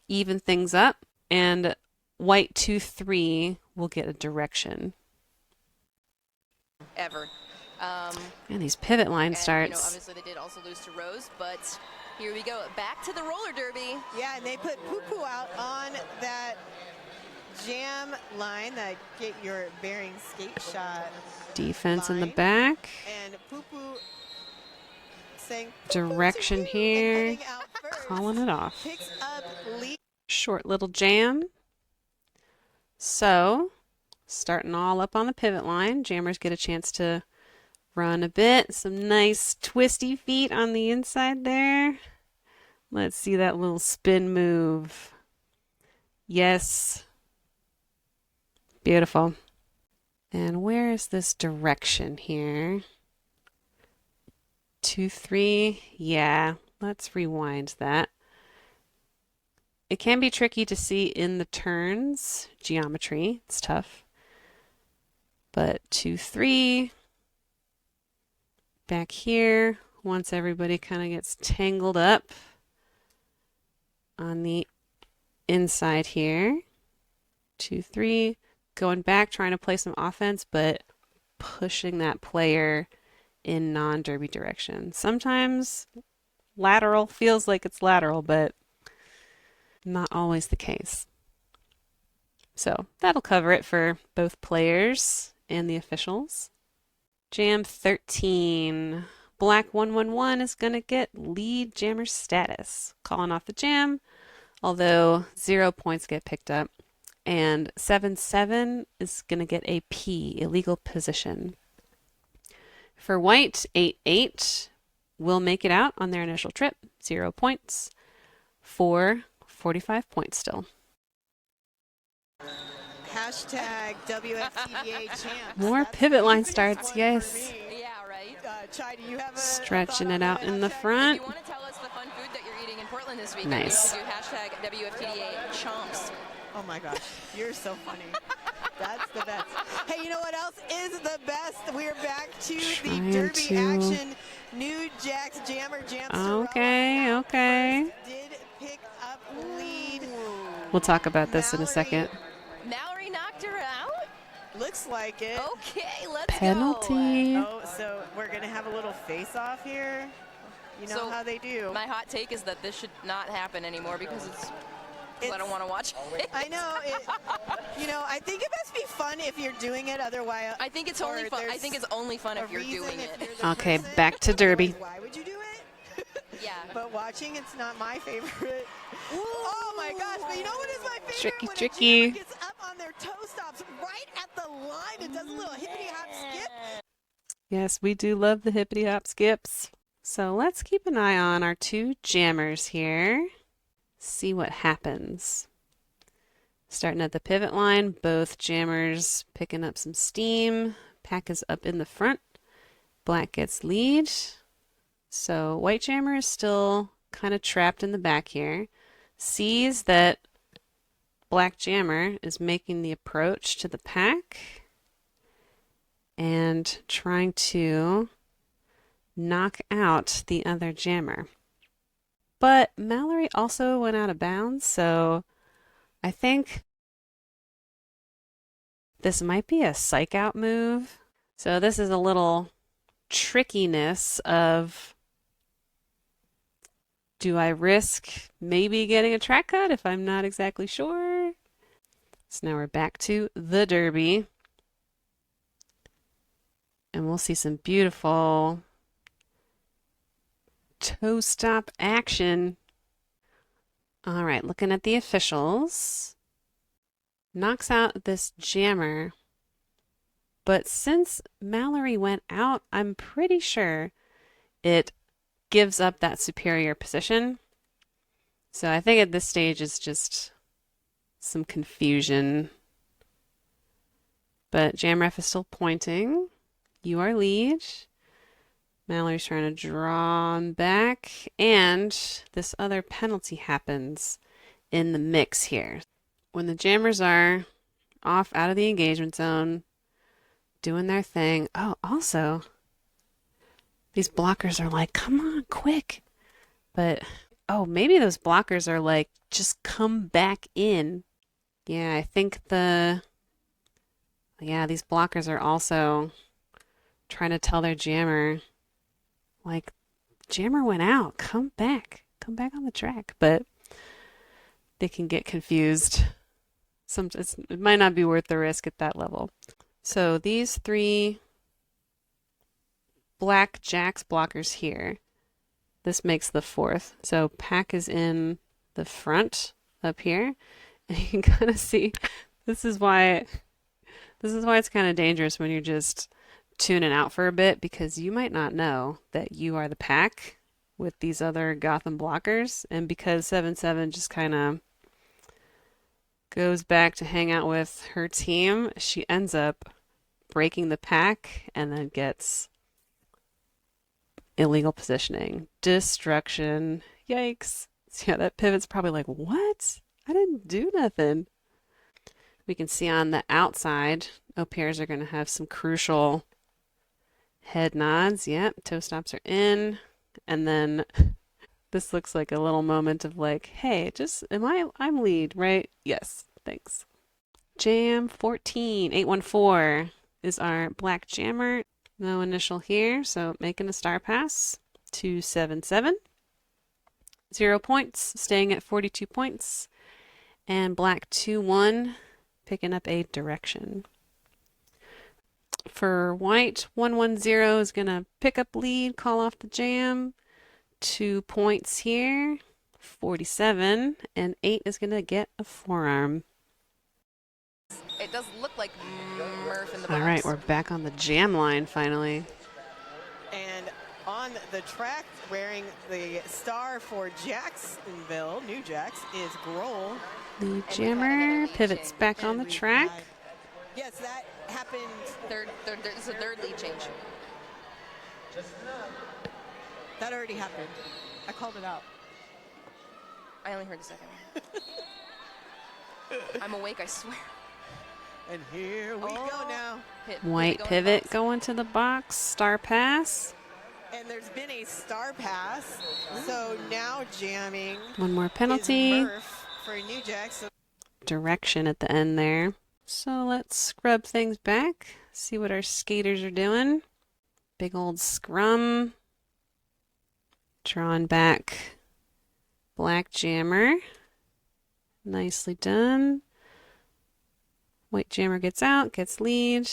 even things up. And white 2-3 will get a direction. Ever. And these pivot line And, starts. obviously they did also lose to Rose, but here we go. Back to the roller derby. Yeah, and they put Poo-Poo out on that jam line, that get your bearing skate shot Defense in the line. back. And Poo-Poo saying Direction "Poo-Poo to you," here. and heading out first. Calling it off. Picks up lead. Short little jam. So, starting all up on the pivot line. Jammers get a chance to run a bit. Some nice twisty feet on the inside there. Let's see that little spin move. Yes. Beautiful. And where is this direction here? 2-3. Yeah, let's rewind that. It can be tricky to see in the turns geometry. It's tough. But 2-3. Back here, once everybody kind of gets tangled up on the inside here. 2-3. Going back, trying to play some offense, but pushing that player in non-derby direction. Sometimes lateral feels like it's lateral, but not always the case. So that'll cover it for both players and the officials. Jam 13. Black 111 is going to get lead jammer status. Calling off the jam, although 0 points get picked up. And 7-7 is going to get a P, illegal position. For white, 8-8 will make it out on their initial trip. 0 points. 45 points still. Hashtag WFTDA champs. More That's pivot the line easiest starts, one for yes. me. Yeah, right. Chai, do you have a Stretching thought it on out the in the hashtag? If front. you want to tell us the fun food that you're eating in Portland this weekend, Nice. you can do hashtag WFTDA chomps. Oh my gosh, you're so funny. That's the best. Hey, you know what else is the best? We're back to Trying the Derby to- action. New JAX jammer, Jam Okay, Sorella okay. first did pick up lead. We'll talk about this in a Mallory. second. Mallory knocked her out? Looks like it. Okay, let's go. Penalty. Oh, so we're gonna have a little face-off here. You know So, how they do. My hot take is that this should not happen anymore because I don't want to watch it. I know. I think it must be fun if you're doing it. Otherwise, I think it's or only fun. I there's think it's only fun a if you're reason doing if it. you're the Okay, person. back to Derby. Why would you do it? Yeah. But watching, it's not my favorite. Oh my gosh! But you know what is my favorite? Tricky, when tricky. A jammer gets up on their toe stops right at the line and does a little hippity hop skip. Yes, we do love the hippity hop skips. So let's keep an eye on our 2 jammers here. See what happens. Starting at the pivot line, both jammers picking up some steam. Pack is up in the front. Black gets lead. So white jammer is still kind of trapped in the back here. Sees that black jammer is making the approach to the pack and trying to knock out the other jammer. But Mallory also went out of bounds, so I think this might be a psych out move. So this is a little trickiness of, do I risk maybe getting a track cut if I'm not exactly sure? So now we're back to the derby. And we'll see some beautiful toe stop action. All right, looking at the officials. Knocks out this jammer. But since Mallory went out, I'm pretty sure it gives up that superior position. So I think at this stage it's just some confusion. But JAMREF is still pointing. You are lead. Mallory's trying to draw him back. And this other penalty happens in the mix here. When the jammers are off out of the engagement zone, doing their thing. Oh, also, these blockers are like, come on, quick. But, oh, maybe those blockers are like, just come back in. Yeah, I think these blockers are also trying to tell their jammer, like, jammer went out, come back on the track. But they can get confused. It might not be worth the risk at that level. So these 3 black JAX blockers here, this makes the 4th. So pack is in the front up here, and you can kind of see this is why it's kind of dangerous when you're just tuning out for a bit, because you might not know that you are the pack with these other Gotham blockers, and because 7-7 just kind of goes back to hang out with her team, she ends up breaking the pack and then gets illegal positioning. Destruction. Yikes. So yeah, that pivot's probably like, what? I didn't do nothing. We can see on the outside, pairs are going to have some crucial head nods. Yep, toe stops are in. And then this looks like a little moment of like, hey, I'm lead, right? Yes, thanks. Jam 14, 814 is our black jammer. No initial here, so making a star pass to 7-7. 0 points, staying at 42 points. And black 2-1, picking up a direction. For white, 110 is going to pick up lead, call off the jam. 2 points here, 47, and 8 is going to get a forearm. It does look like Murph in the box. All right, we're back on the jam line finally. And on the track, wearing the star for Jacksonville, New Jax, is Grohl. The jammer pivots back on the track. Yes, that happened. This is a third lead change. That already happened. I called it out. I only heard the second. I'm awake, I swear. And here we go now. White pivot going to the box, star pass. And there's been a star pass, so now jamming. One more penalty. Murph for New Jax. Direction at the end there. So let's scrub things back, see what our skaters are doing. Big old scrum. Drawn back. Black jammer. Nicely done. White jammer gets out, gets lead.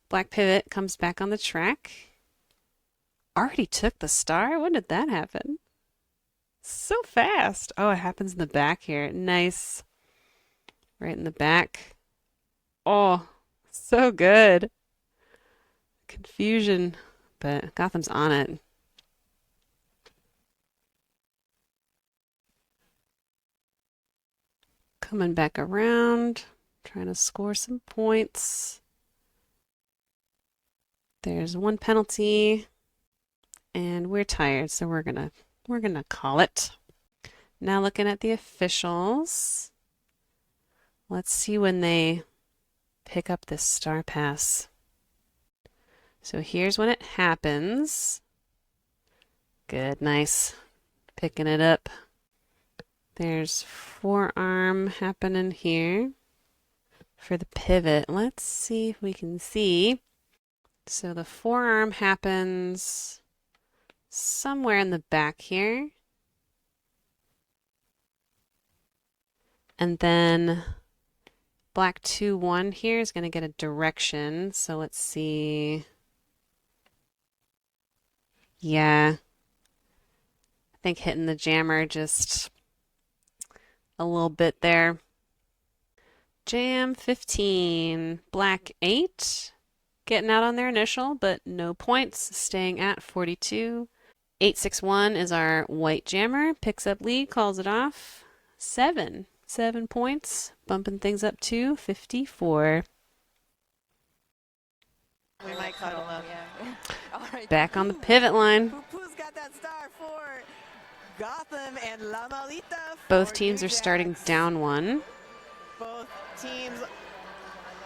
Black pivot comes back on the track. Already took the star? When did that happen? So fast. Oh, it happens in the back here. Nice. Right in the back. Oh, so good. Confusion, but Gotham's on it. Coming back around. Trying to score some points. There's one penalty, and we're tired, so we're gonna call it. Now looking at the officials. Let's see when they pick up this star pass. So here's when it happens. Good, nice. Picking it up. There's forearm happening here. For the pivot, let's see if we can see. So the forearm happens somewhere in the back here. And then Black 2-1 here is going to get a direction. So let's see. Yeah. I think hitting the jammer just a little bit there. Jam 15. Black 8. Getting out on their initial, but no points. Staying at 42. 861 is our white jammer. Picks up lead, calls it off. 7 points. Bumping things up to 54. We might cuddle up. Yeah. All right. Back on the pivot line. Poo-Poo's got that star for Gotham and La Malita. Both teams are starting down 1. Both teams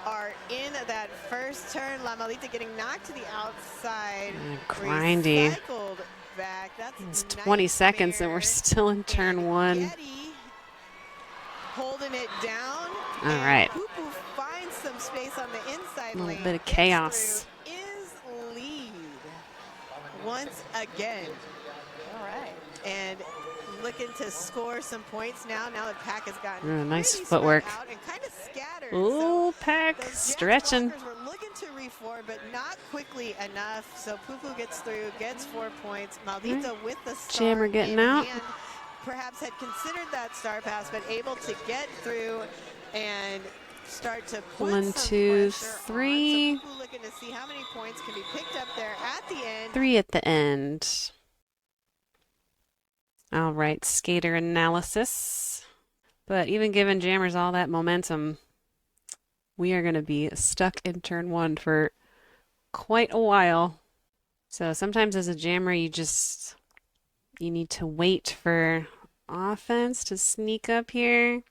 are in that first turn. La Malita getting knocked to the outside. Grindy. Recycled back. That's It's 20 seconds and we're still in turn 1. Yeti holding it down. All right. Poo-Poo finds some space on the inside A little lane. bit of chaos. Is lead once again. All right. And looking to score some points now. Now that Pack has gotten Nice pretty footwork. spread out and kind of scattered. Ooh, Pack those JAX stretching. blockers were looking to reform, but not quickly enough. So Poo-Poo gets through, gets 4 points. Maldito with the star Jammer getting in out. hand. Perhaps had considered that star pass, but able to get through and start to put 1, some 2, pressure 3. on. So Poo-Poo looking to see how many points can be picked up there at the end. 3 at the end. All right, skater analysis. But even given jammers all that momentum, we are going to be stuck in turn 1 for quite a while. So sometimes as a jammer, you need to wait for offense to sneak up here.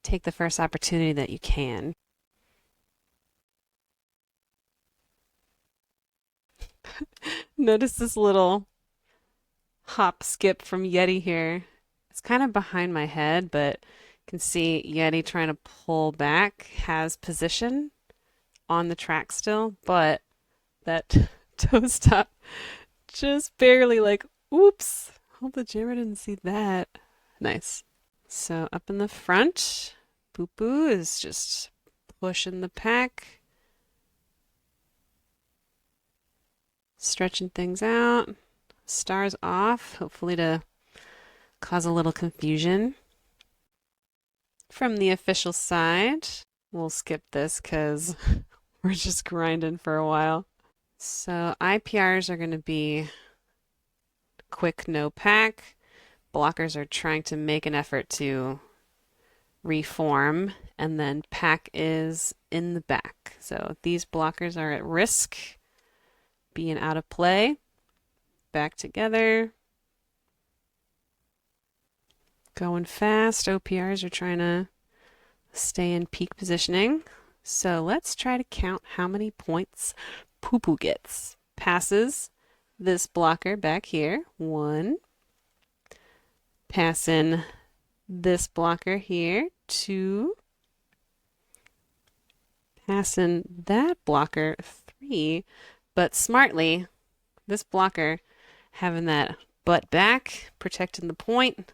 Take the first opportunity that you can. Notice this little hop skip from Yeti here. It's kind of behind my head, but you can see Yeti trying to pull back, has position on the track still, but that toe stop just barely like, oops. Hope the jammer didn't see that. Nice. So up in the front, Poo-Poo is just pushing the pack. Stretching things out. Stars off, hopefully to cause a little confusion. From the official side, we'll skip this because we're just grinding for a while. So IPRs are going to be quick no pack. Blockers are trying to make an effort to reform, and then pack is in the back. So these blockers are at risk being out of play. Back together. Going fast. OPRs are trying to stay in peak positioning. So let's try to count how many points Poo-Poo gets. Passes this blocker back here. 1. Passing this blocker here. 2. Passing that blocker. 3. But smartly, this blocker having that butt back, protecting the point.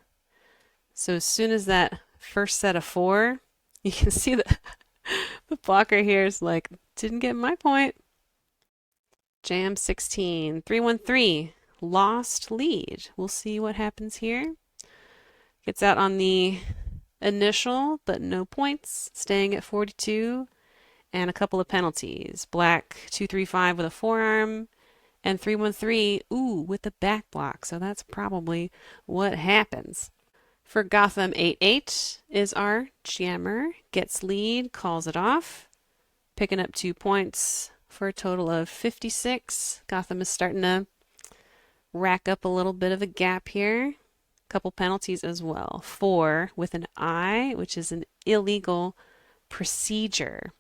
So as soon as that first set of 4, you can see that the blocker here is like, didn't get my point. Jam 16, 313, lost lead. We'll see what happens here. Gets out on the initial, but no points, staying at 42, and a couple of penalties. Black 235 with a forearm, and 313, ooh, with the back block. So that's probably what happens. For Gotham 88 is our jammer. Gets lead, calls it off. Picking up 2 points for a total of 56. Gotham is starting to rack up a little bit of a gap here. Couple penalties as well. 4 with an I, which is an illegal procedure.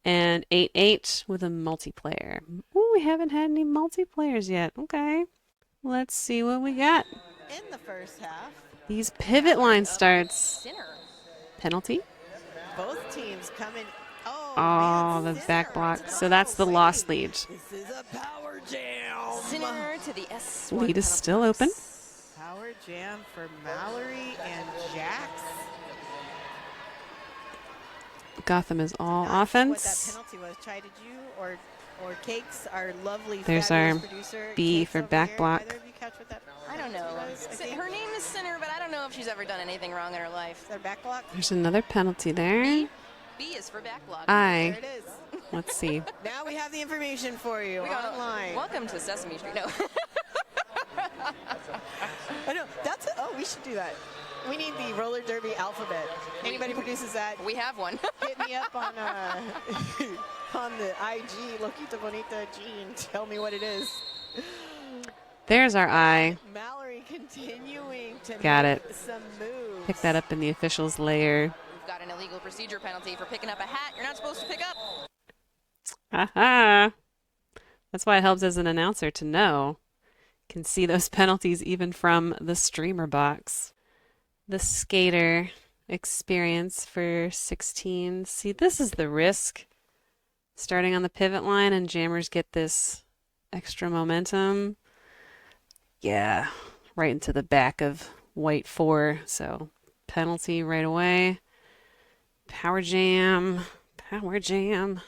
And 8-8 with a multiplayer. Ooh, we haven't had any multiplayers yet. Okay. Let's see what we got. In the first half, These pivot line starts. Sinner. Penalty. both teams coming. Oh, Oh, man, the Sinner back block. to So that's the wait. lost lead. This is a power jam. Sinner to the S1 Lead is penalty still open. box. Power jam for Mallory and JAX. Gotham is all Not sure what that offense. penalty was. Chai, did you or Cakes, our lovely There's fabulous our producer, B Cakes for over back here. block. Either of you catch what that I don't know. was? I think. Her name is Sinner, but I don't know if she's ever done anything wrong in her life. Is that a back block? There's another penalty there. B is for back block. There I. it is. Let's see. Now we have the information for you online. Welcome to Sesame Street. No. I know. We should do that. We need the roller derby alphabet. Anybody produces that, We have one. hit me up on on the IG, Loquita Bonita G, and tell me what it is. There's our I. Mallory continuing to Got make it. some moves. Pick that up in the officials layer. We've got an illegal procedure penalty for picking up a hat you're not supposed to pick up. Aha! That's why it helps as an announcer to know. Can see those penalties even from the streamer box. The skater experience for 16. See, this is the risk. Starting on the pivot line and jammers get this extra momentum. Yeah, right into the back of white 4. So penalty right away. Power jam. Power jam.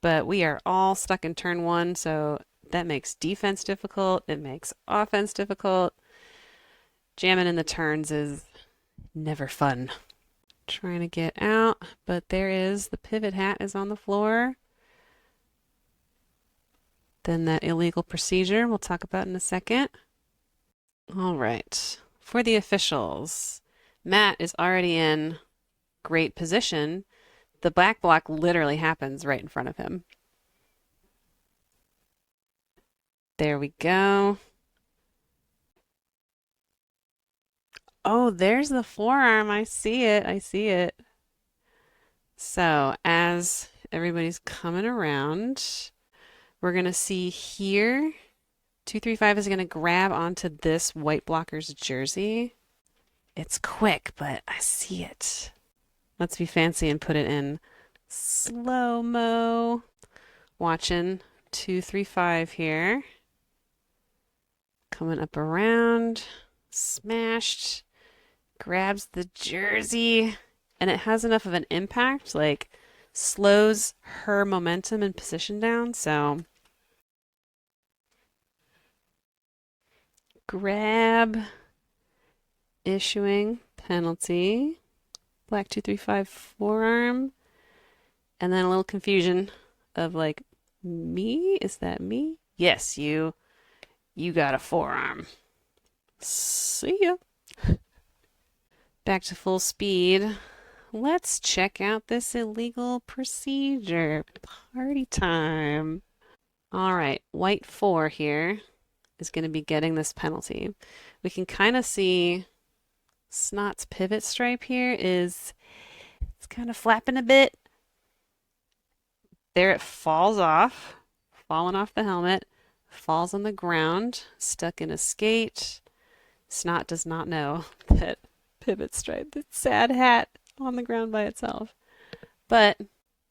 But we are all stuck in turn 1, so that makes defense difficult. It makes offense difficult. Jamming in the turns is never fun. Trying to get out, but there is the pivot hat is on the floor. Then that illegal procedure we'll talk about in a second. All right. For the officials, Matt is already in great position. The back block literally happens right in front of him. There we go. Oh, there's the forearm. I see it. I see it. So as everybody's coming around, we're going to see here, 235 is going to grab onto this white blocker's jersey. It's quick, but I see it. Let's be fancy and put it in slow-mo. Watching 235 here. Coming up around, smashed, grabs the jersey, and it has enough of an impact, like slows her momentum and position down. So grab, issuing penalty, black 235 forearm, and then a little confusion of like, me? Is that me? Yes, you got a forearm. See ya. Back to full speed. Let's check out this illegal procedure. Party time. All right, white 4 here is going to be getting this penalty. We can kind of see Snot's pivot stripe here it's kind of flapping a bit. There it falls off, falling off the helmet, falls on the ground, stuck in a skate. Snot does not know that pivot stripe, that sad hat on the ground by itself. But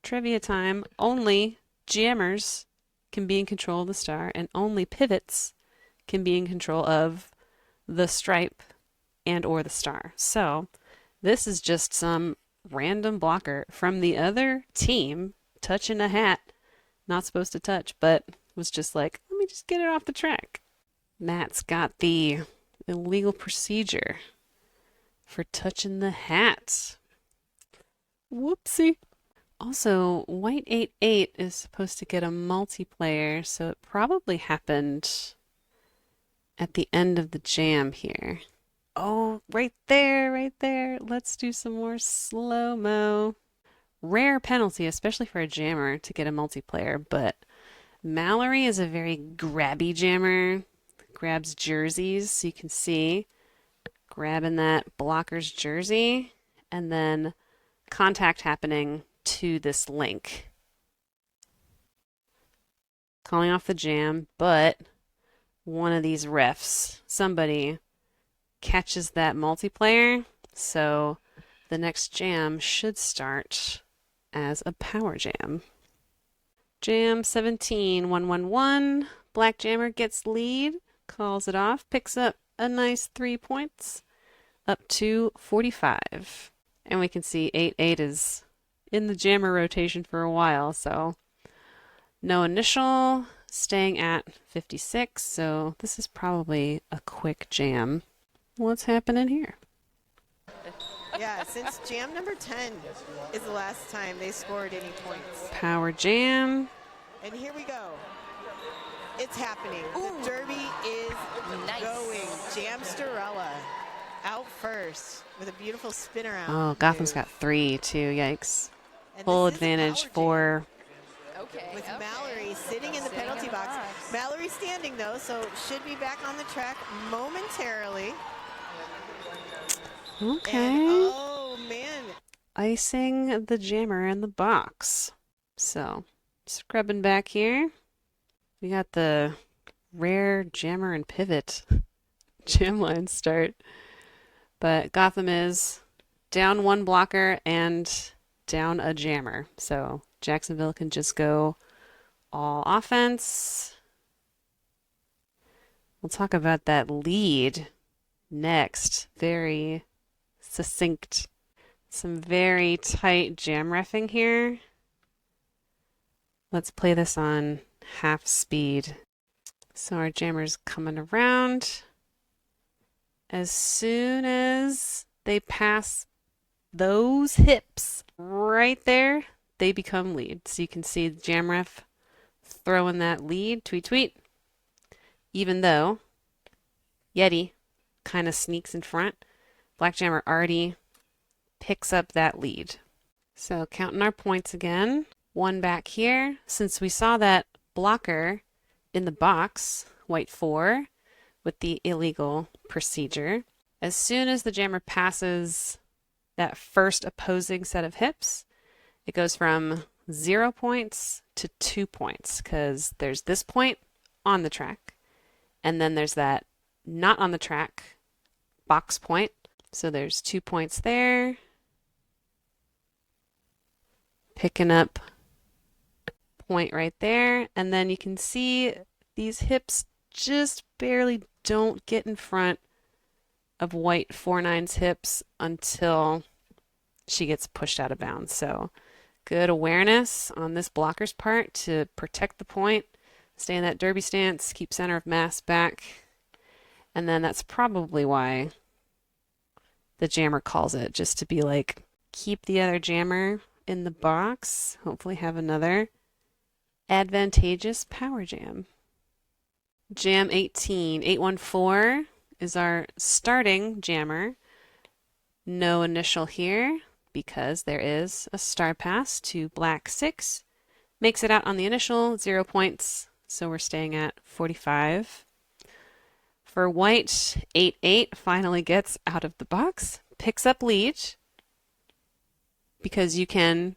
trivia time, only jammers can be in control of the star and only pivots can be in control of the stripe and or the star. So this is just some random blocker from the other team touching a hat not supposed to touch, but was just like, let me just get it off the track. Matt's got the illegal procedure for touching the hat. Whoopsie. Also, white 8-8 is supposed to get a multiplayer, so it probably happened at the end of the jam here. Oh, right there, right there. Let's do some more slow-mo. Rare penalty, especially for a jammer, to get a multiplayer, but Mallory is a very grabby jammer. Grabs jerseys, so you can see. Grabbing that blocker's jersey, and then contact happening to this link. Calling off the jam, but one of these refs, somebody catches that multiplayer, so the next jam should start as a power jam. Jam 17, 111. Black jammer gets lead, calls it off, picks up a nice 3 points, up to 45. And we can see 8-8 is in the jammer rotation for a while, so no initial, staying at 56, so this is probably a quick jam. What's happening here? Yeah, since jam number 10 is the last time they scored any points. Power jam. And here we go. It's happening. Ooh. The derby is going. Jamsterella out first with a beautiful spin around. Oh, Gotham's got 3 too. Yikes. Full advantage for... With Mallory sitting in the penalty box. Mallory standing though, so should be back on the track momentarily. Okay. And, oh man. Icing the jammer in the box. So, scrubbing back here. We got the rare jammer and pivot jam line start. But Gotham is down 1 blocker and down a jammer. So Jacksonville can just go all offense. We'll talk about that lead next. Very succinct. Some very tight jam reffing here. Let's play this on half speed. So our jammer's coming around. As soon as they pass those hips right there, they become lead. So you can see the jam ref throwing that lead, tweet, tweet. Even though Yeti kind of sneaks in front, Black Jammer already picks up that lead. So counting our points again. 1 back here. Since we saw that blocker in the box, white 4, with the illegal procedure, as soon as the jammer passes that first opposing set of hips, it goes from 0 points to 2 points, because there's this point on the track, and then there's that not on the track box point. So there's 2 points there. Picking up point right there, and then you can see these hips just barely don't get in front of white 4-9's hips until she gets pushed out of bounds. So good awareness on this blocker's part to protect the point, stay in that derby stance, keep center of mass back, and then that's probably why the jammer calls it, just to be like, keep the other jammer in the box, hopefully have another advantageous power jam. Jam 18, 814 is our starting jammer. No initial here because there is a star pass to black 6. Makes it out on the initial, 0 points, so we're staying at 45. For white, 8-8 finally gets out of the box, picks up lead because you can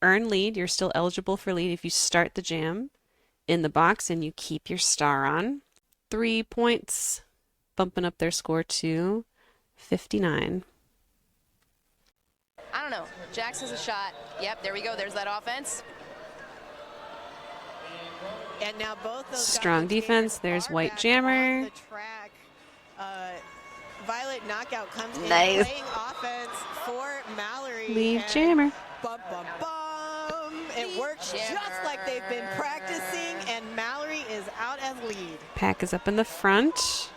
earn lead. You're still eligible for lead if you start the jam in the box and you keep your star on. 3 points, bumping up their score to 59. I don't know. JAX has a shot. Yep, there we go. There's that offense. And now both those strong defense. There's white jammer. The track. Violet knockout comes in, nice. Playing offense for Mallory. Lead jammer. Bum, bum, bum. It works just like they've been practicing, and Mallory is out as lead. Pack is up in the front.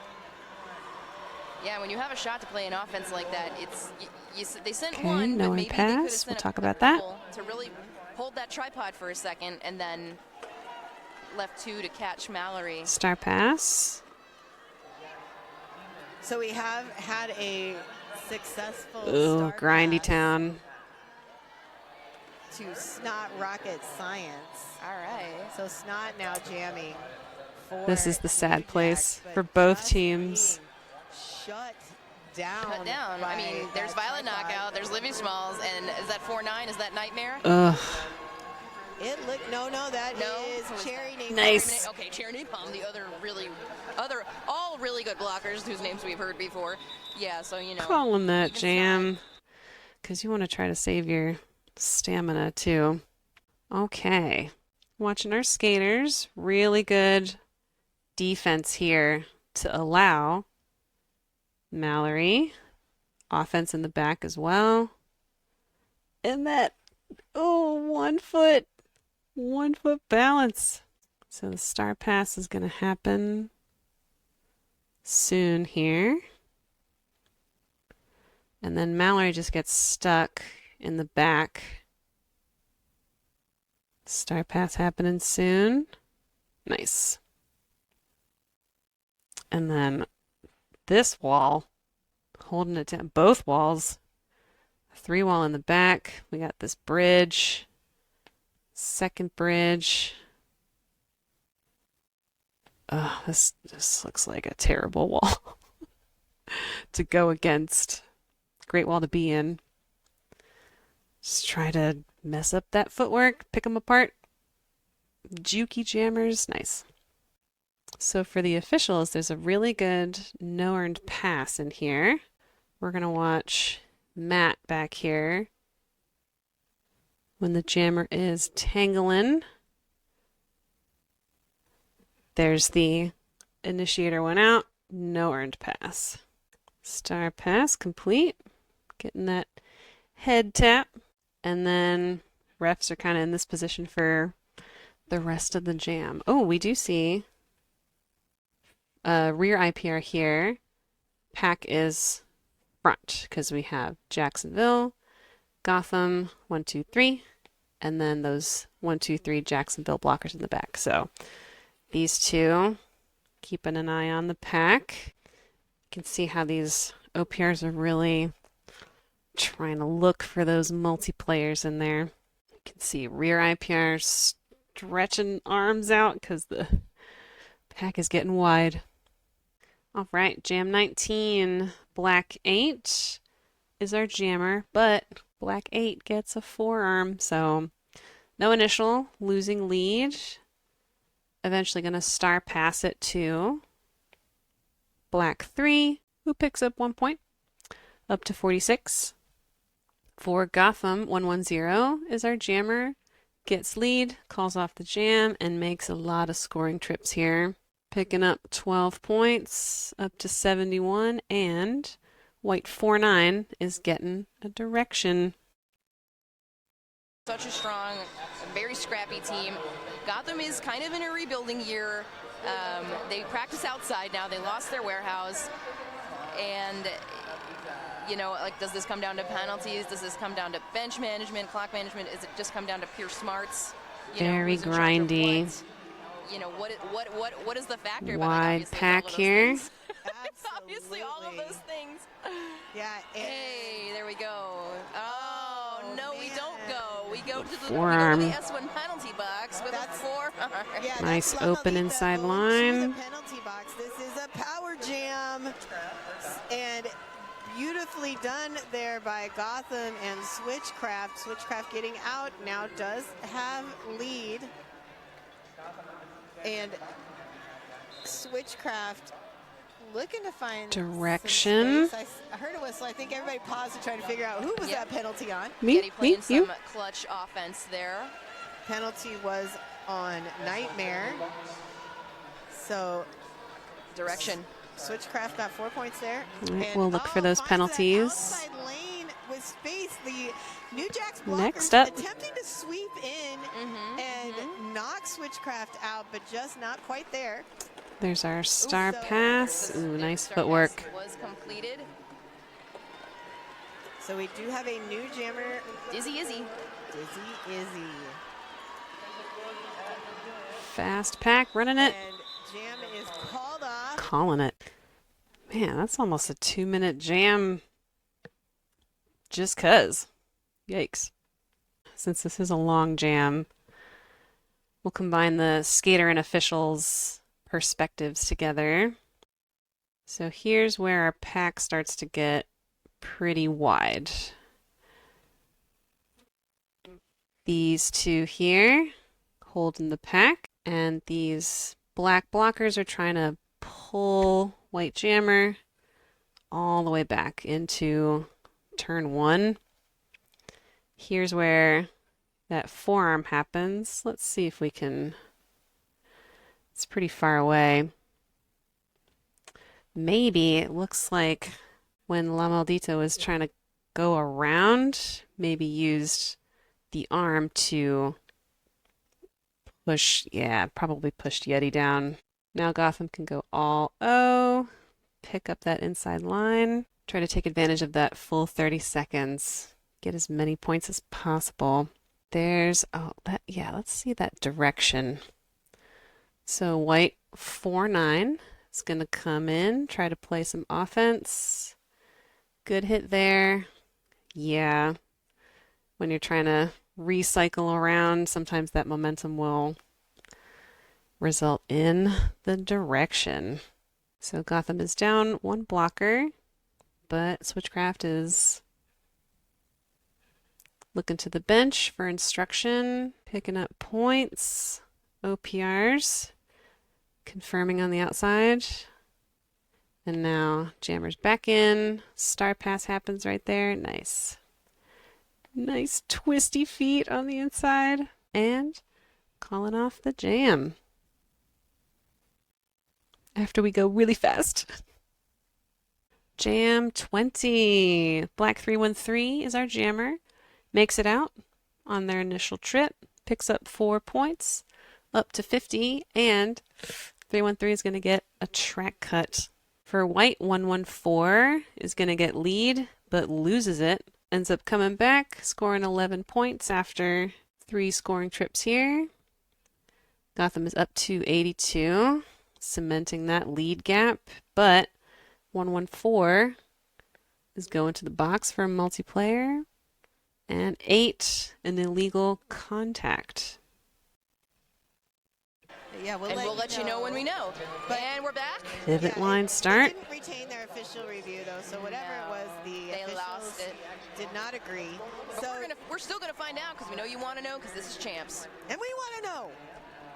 Yeah, when you have a shot to play an offense like that, it's they sent okay, one, no but maybe pass. We'll talk about that. To really hold that tripod for a second, and then left 2 to catch Mallory. Star pass. So we have had a successful ooh, grindy town. To Snot Rocket Science. All right. So Snot now jamming. This is the sad place for both teams. Shut down. Shut down. I mean, there's Violet knockout, there's Livy Smalls, and is that 4-9? Is that Nightmare? Ugh. It looked that is Cherry Napalm. Nice. Okay, Cherry Napalm, the all really good blockers whose names we've heard before. Yeah, so you know. Call them that jam, because you want to try to save your stamina too. Okay, watching our skaters. Really good defense here to allow Mallory. Offense in the back as well. And that Oh, 1 foot balance. So the star pass is going to happen soon here. And then Mallory just gets stuck in the back. Star pass happening soon. Nice. And then this wall, holding it down, both walls. 3 wall in the back. We got this bridge. Second bridge. Oh, this looks like a terrible wall to go against. Great wall to be in. Just try to mess up that footwork, pick them apart. Jukey jammers, nice. So for the officials, there's a really good no earned pass in here. We're going to watch Matt back here when the jammer is tangling. There's the initiator one out, no earned pass. Star pass complete. Getting that head tap. And then refs are kind of in this position for the rest of the jam. Oh, we do see rear IPR here. Pack is front because we have Jacksonville, Gotham, 1, 2, 3, and then those 1, 2, 3 Jacksonville blockers in the back. So these two, keeping an eye on the pack. You can see how these OPRs are really trying to look for those multiplayers in there. You can see rear IPR stretching arms out because the pack is getting wide. All right, jam 19, black 8 is our jammer, but black 8 gets a forearm, so no initial, losing lead. Eventually going to star pass it to black 3, who picks up 1 point, up to 46. For Gotham, 110 is our jammer, gets lead, calls off the jam, and makes a lot of scoring trips here. Picking up 12 points, up to 71, and white 49 is getting a direction. Such a strong, very scrappy team. Gotham is kind of in a rebuilding year. They practice outside now. They lost their warehouse. And, you know, like, does this come down to penalties? Does this come down to bench management, clock management? Does it just come down to pure smarts? Very grindy. You know, what is the factor? Wide pack here. Obviously, all of those things. Yeah. Hey, there we go. Oh, no, man. we don't go. We go to the Forearm. S1 penalty box with a forearm. Yeah, Nice that's open Lamalita inside to line. the penalty box. This is a power jam. And beautifully done there by Gotham and Switchcraft. Switchcraft getting out now does have lead. And Switchcraft looking to find direction. I heard it was, so I think everybody paused to try to figure out who was that penalty on. Me, playing you. some clutch offense there. Penalty was on Nightmare. So Direction. Switchcraft got 4 points there. All right, And, we'll look for those finds that penalties. outside lane with space. The New Jax blockers Next up. attempting to sweep in and knock Switchcraft out, but just not quite there. There's our star so pass. Ooh, nice Star footwork. pass was completed. So we do have a new jammer. Dizzy Izzy. Dizzy Izzy. Fast pack, running it. And jam is called off. Calling it. Man, that's almost a 2-minute jam just 'cause. Yikes. Since this is a long jam, we'll combine the skater and officials perspectives together. So here's where our pack starts to get pretty wide. These two here holding the pack, and these black blockers are trying to pull white jammer all the way back into turn 1. Here's where that forearm happens. Let's see if we can. It's pretty far away. Maybe it looks like when La Maldita was trying to go around, maybe used the arm to push, yeah, probably pushed Yeti down. Now Gotham can go all O, pick up that inside line, try to take advantage of that full 30 seconds, get as many points as possible. There's, oh, that, yeah, let's see that direction. So white 4-9 is going to come in, try to play some offense. Good hit there. Yeah, when you're trying to recycle around, sometimes that momentum will result in the direction. So Gotham is down one blocker, but Switchcraft is looking to the bench for instruction, picking up points, OPRs, confirming on the outside. And now Jammer's back in. Star pass happens right there. Nice. Nice twisty feet on the inside. And calling off the jam. After we go really fast. Jam 20. Black 313 is our jammer. Makes it out on their initial trip. Picks up 4 points. Up to 50. And 313 is going to get a track cut. For white, 114 is going to get lead, but loses it. Ends up coming back, scoring 11 points after 3 scoring trips here. Gotham is up to 82, cementing that lead gap, but 114 is going to the box for a multiplayer. And 8, an illegal contact. Yeah, we'll let you know when we know. And we're back. Pivot line start. They didn't retain their official review, though, so whatever it was, they lost it. Did not agree. But so we're still going to find out because we know you want to know because this is champs. And we want to know.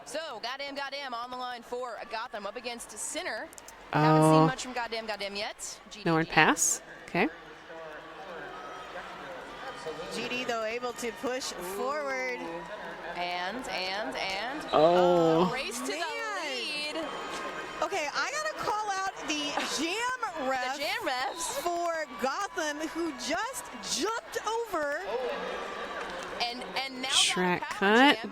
So, goddamn on the line for Gotham up against Sinner. Haven't seen much from goddamn yet. Nowhere to pass. Okay. GD, though, able to push forward. And. Race to the lead. Okay, I got to call out the jam ref. The jam refs. For Gotham, who just jumped over. And now track got a cut.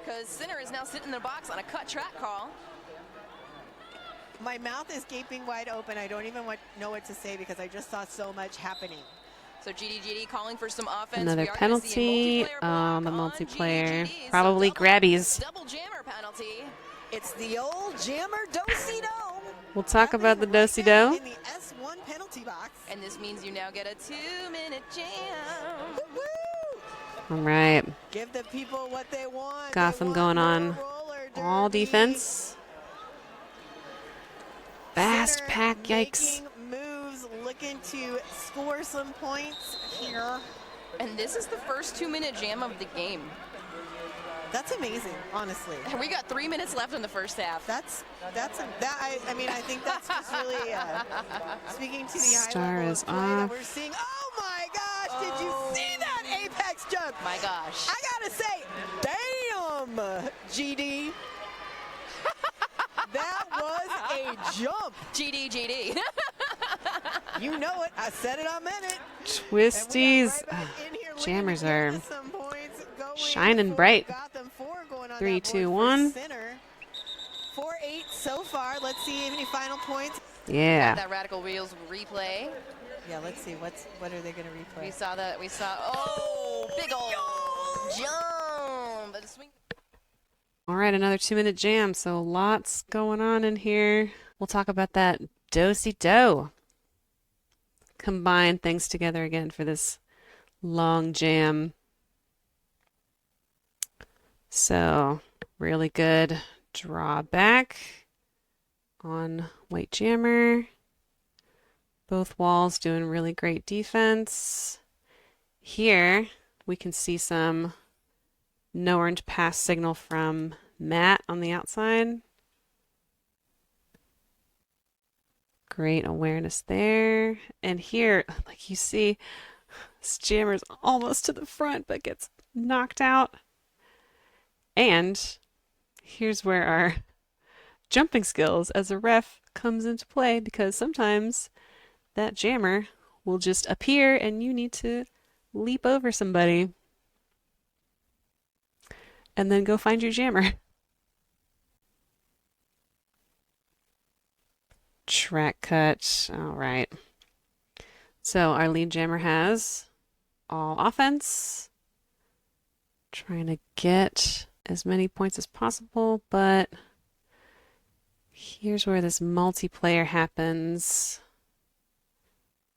Because Sinner is now sitting in the box on a cut track call. My mouth is gaping wide open. I don't even know what to say because I just saw so much happening. So GD calling for some offense. Another penalty on the multiplayer. GD. Probably so grabbies. Double jammer penalty. It's the old jammer do-si-do. We'll talk about the do-si-do. In the S1 penalty box. And this means you now get a 2-minute jam. Woo-woo! All right. Give the people what they want. Gotham going on all defense. Fast pack, yikes. Moves, looking to score some points here. And this is the first 2-minute jam of the game. That's amazing, honestly. And we got 3 minutes left in the first half. I mean, I think that's just really speaking to the Star high level is of play that off. we're seeing. Oh my gosh! Did you see that apex jump? My gosh. I gotta say, damn, GD. That was a jump. GD. You know it. I said it. I meant it. Twisties. Jammers are shining bright. 3, 2, 1. 4-8 so far. Let's see any final points. Yeah. That Radical Wheels replay. Yeah, let's see. What are they going to replay? We saw, big old jump. But the swing. All right, another 2-minute jam. So lots going on in here. We'll talk about that do-si-do. Combine things together again for this long jam. So really good draw back on white jammer. Both walls doing really great defense. Here we can see some no earned pass signal from Matt on the outside. Great awareness there. And here, like you see, this jammer's almost to the front but gets knocked out. And here's where our jumping skills as a ref comes into play, because sometimes that jammer will just appear and you need to leap over somebody. and then go find your jammer. Track cut. All right. So our lead jammer has all offense. Trying to get as many points as possible, but here's where this multiplayer happens.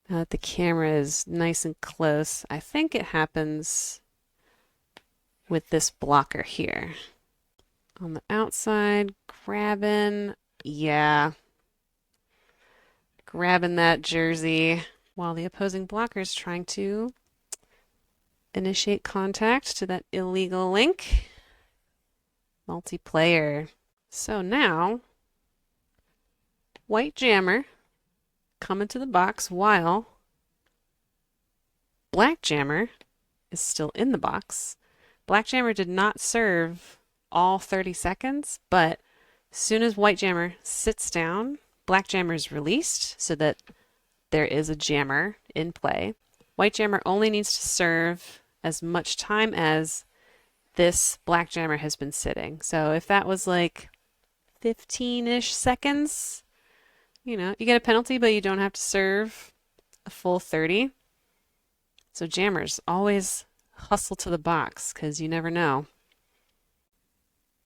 Now that the camera is nice and close, I think it happens with this blocker here. On the outside, grabbing, yeah, grabbing that jersey while the opposing blocker is trying to initiate contact to that illegal link. Multiplayer. So now, white jammer coming to the box while black jammer is still in the box. Black jammer did not serve all 30 seconds, but as soon as white jammer sits down, black jammer is released so that there is a jammer in play. White jammer only needs to serve as much time as this black jammer has been sitting. So if that was like 15-ish seconds, you know, you get a penalty, but you don't have to serve a full 30. So jammers always hustle to the box because you never know.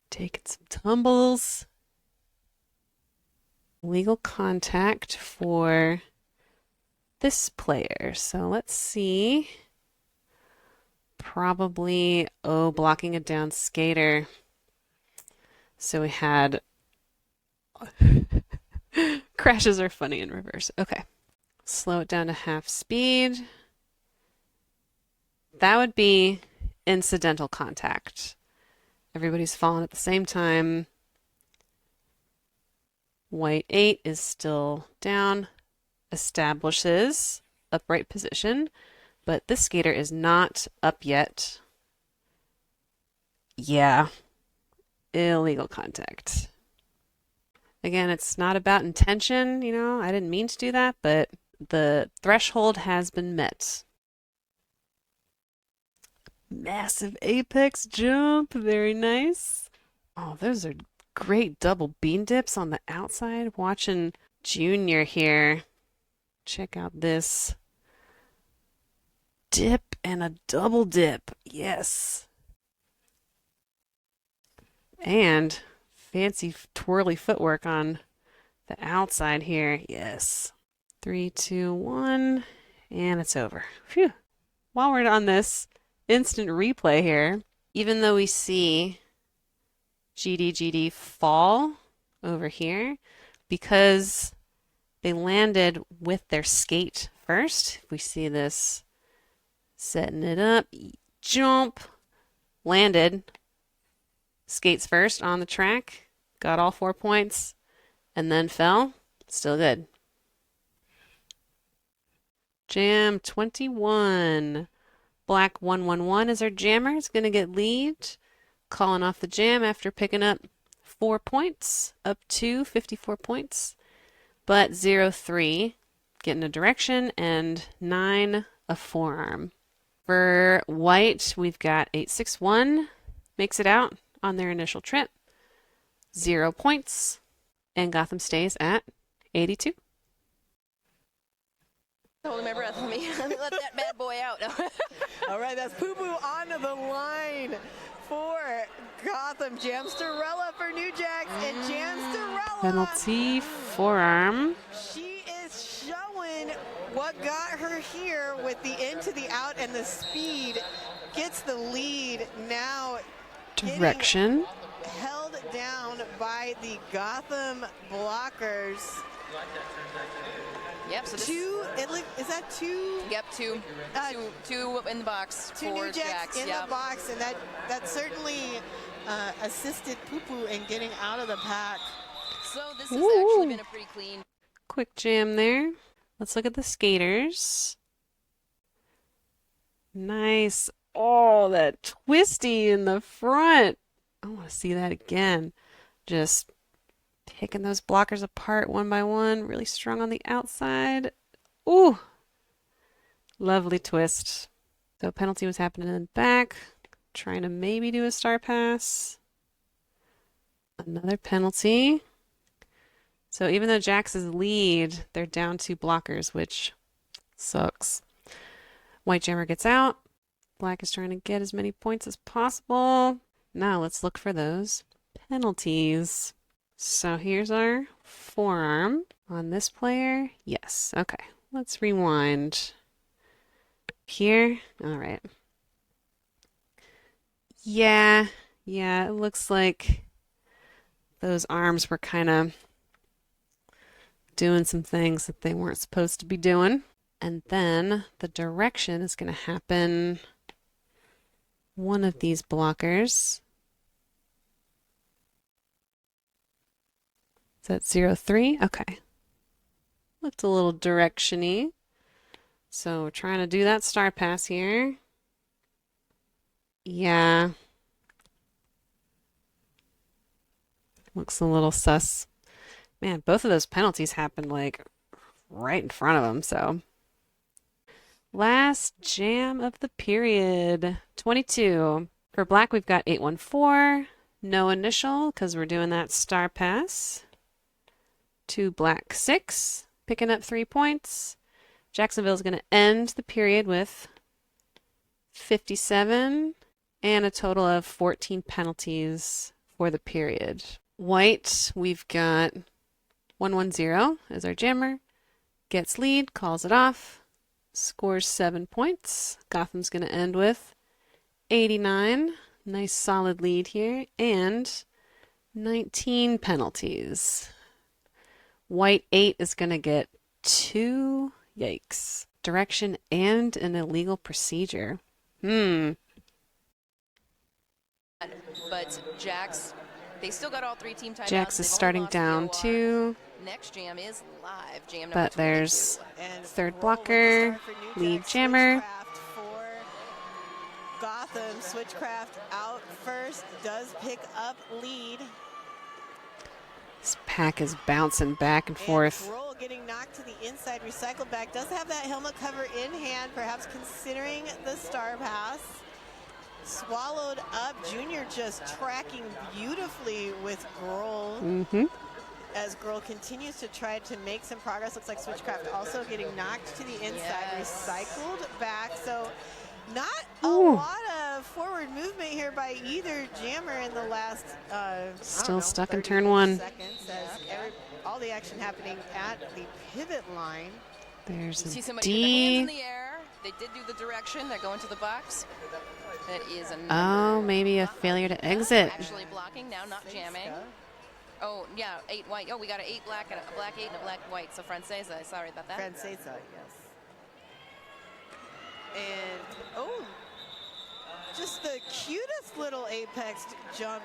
Taking some tumbles. Legal contact for this player. So let's see. Probably, blocking a down skater. So we had crashes are funny in reverse. Okay. Slow it down to half speed. That would be incidental contact. Everybody's falling at the same time. White 8 is still down, establishes upright position, but this skater is not up yet. Yeah, illegal contact. Again, it's not about intention, you know, I didn't mean to do that, but the threshold has been met. Massive apex jump, very nice. Oh, those are great double bean dips on the outside. Watching Junior here. Check out this dip and a double dip. Yes. And fancy twirly footwork on the outside here. Yes. 3, 2, 1, and it's over. Phew. While we're on this instant replay here, even though we see GD fall over here, because they landed with their skate first, if we see this setting it up, jump, landed, skates first on the track, got all 4 points, and then fell, still good. Jam 21. Black 111 is our jammer. It's going to get lead. Calling off the jam after picking up 4 points, up to 54 points. But 0-3, getting a direction, and 9, a forearm. For white, we've got 861, makes it out on their initial trip. 0 points, and Gotham stays at 82. Holding my breath. Let me let that bad boy out. All right, that's Poo Poo on the line for Gotham. Jamsterella for New JAX, and Jamsterella. Penalty, forearm. She is showing what got her here with the in to the out and the speed. Gets the lead now. Direction. Held down by the Gotham blockers. Yep. So this, is that two? Yep, two in the box. Two for New JAX in yep. the box, and that certainly assisted Poo Poo in getting out of the pack. So this has actually been a pretty clean. Quick jam there. Let's look at the skaters. Nice. Oh, that twisty in the front. I want to see that again. Just picking those blockers apart one by one. Really strong on the outside. Ooh. Lovely twist. So penalty was happening in the back. trying to maybe do a star pass. Another penalty. So even though JAX is lead, they're down 2 blockers, which sucks. White jammer gets out. Black is trying to get as many points as possible. Now let's look for those penalties. So here's our forearm on this player. Yes, okay. Let's rewind. Here, all right. Yeah, it looks like those arms were kind of doing some things that they weren't supposed to be doing. And then the direction is going to happen one of these blockers. Is that 0-3? Okay. Looked a little direction-y. So we're trying to do that star pass here. Yeah. Looks a little sus. Man, both of those penalties happened like right in front of them, so. Last jam of the period, 22. For black, we've got 814, no initial because we're doing that star pass. 2 black 6, picking up 3 points. Jacksonville's going to end the period with 57 and a total of 14 penalties for the period. White, we've got 110 as our jammer. Gets lead, calls it off, scores 7 points. Gotham's going to end with 89. Nice solid lead here. And 19 penalties. White 8 is going to get 2. Yikes. Direction and an illegal procedure. But JAX, they still got all 3 team timeouts. JAX is starting down 2. Next jam is live. Jam But number there's 22. third blocker, lead jammer. Gotham, Switchcraft out first, does pick up lead. This pack is bouncing back and forth. Roll getting knocked to the inside, recycled back. Does have that helmet cover in hand, perhaps considering the star pass. Swallowed up. Junior just tracking beautifully with Grohl. As Grohl continues to try to make some progress. Looks like Switchcraft also getting knocked to the inside, recycled back. So not a lot of forward movement here by either jammer in the last still stuck in turn 1. Seconds as all the action happening at the pivot line. There's See a somebody with their hands in D. the air. They did do the direction. They're going to the box. That is a Oh, maybe a failure to exit. actually blocking now, not jamming. Oh, yeah, 8 white. Oh, we got an 8 black and a black 8 and a black white. So Francesa, sorry about that. Francesa, yes. And, oh, just the cutest little apex jump.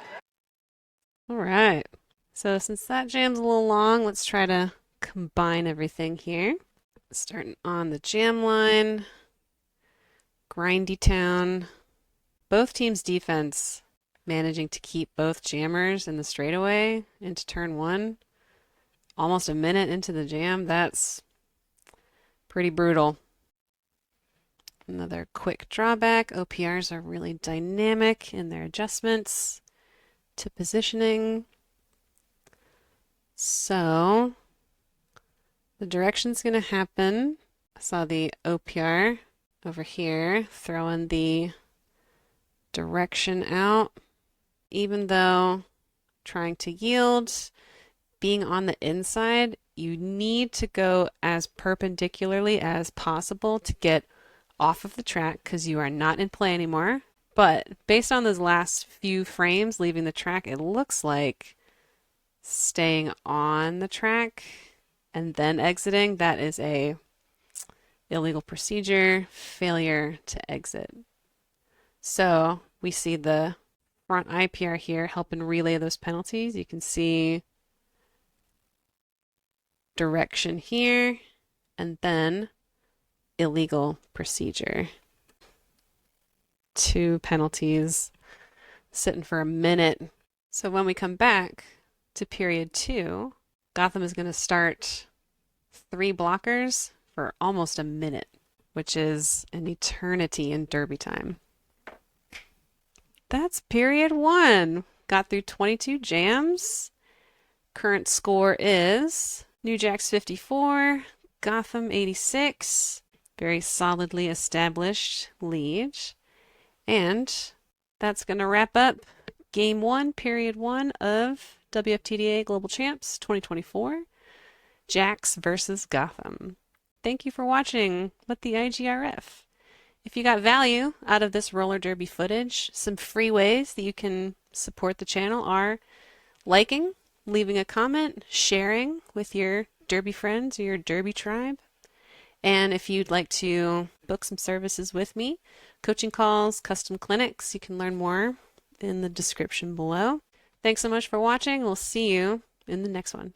All right. So since that jam's a little long, let's try to combine everything here. Starting on the jam line. Grindy Town. Both teams' defense managing to keep both jammers in the straightaway into turn 1. Almost a minute into the jam. That's pretty brutal. Another quick drawback. OPRs are really dynamic in their adjustments to positioning. So the direction's going to happen. I saw the OPR over here throwing the direction out. Even though trying to yield, being on the inside, you need to go as perpendicularly as possible to get off of the track because you are not in play anymore. But based on those last few frames leaving the track, it looks like staying on the track and then exiting, that is a illegal procedure, failure to exit. So we see the front IPR here helping relay those penalties. You can see direction here and then illegal procedure. 2 penalties sitting for a minute. So when we come back to period 2, Gotham is going to start 3 blockers for almost a minute, which is an eternity in derby time. that's period one. Got through 22 jams. Current score is New JAX 54, Gotham 86. Very solidly established lead. And that's going to wrap up game one, period one of WFTDA Global Champs 2024, JAX versus Gotham. Thank you for watching What the IGRF. If you got value out of this roller derby footage, some free ways that you can support the channel are liking, leaving a comment, sharing with your derby friends or your derby tribe. And if you'd like to book some services with me, coaching calls, custom clinics, you can learn more in the description below. Thanks so much for watching. We'll see you in the next one.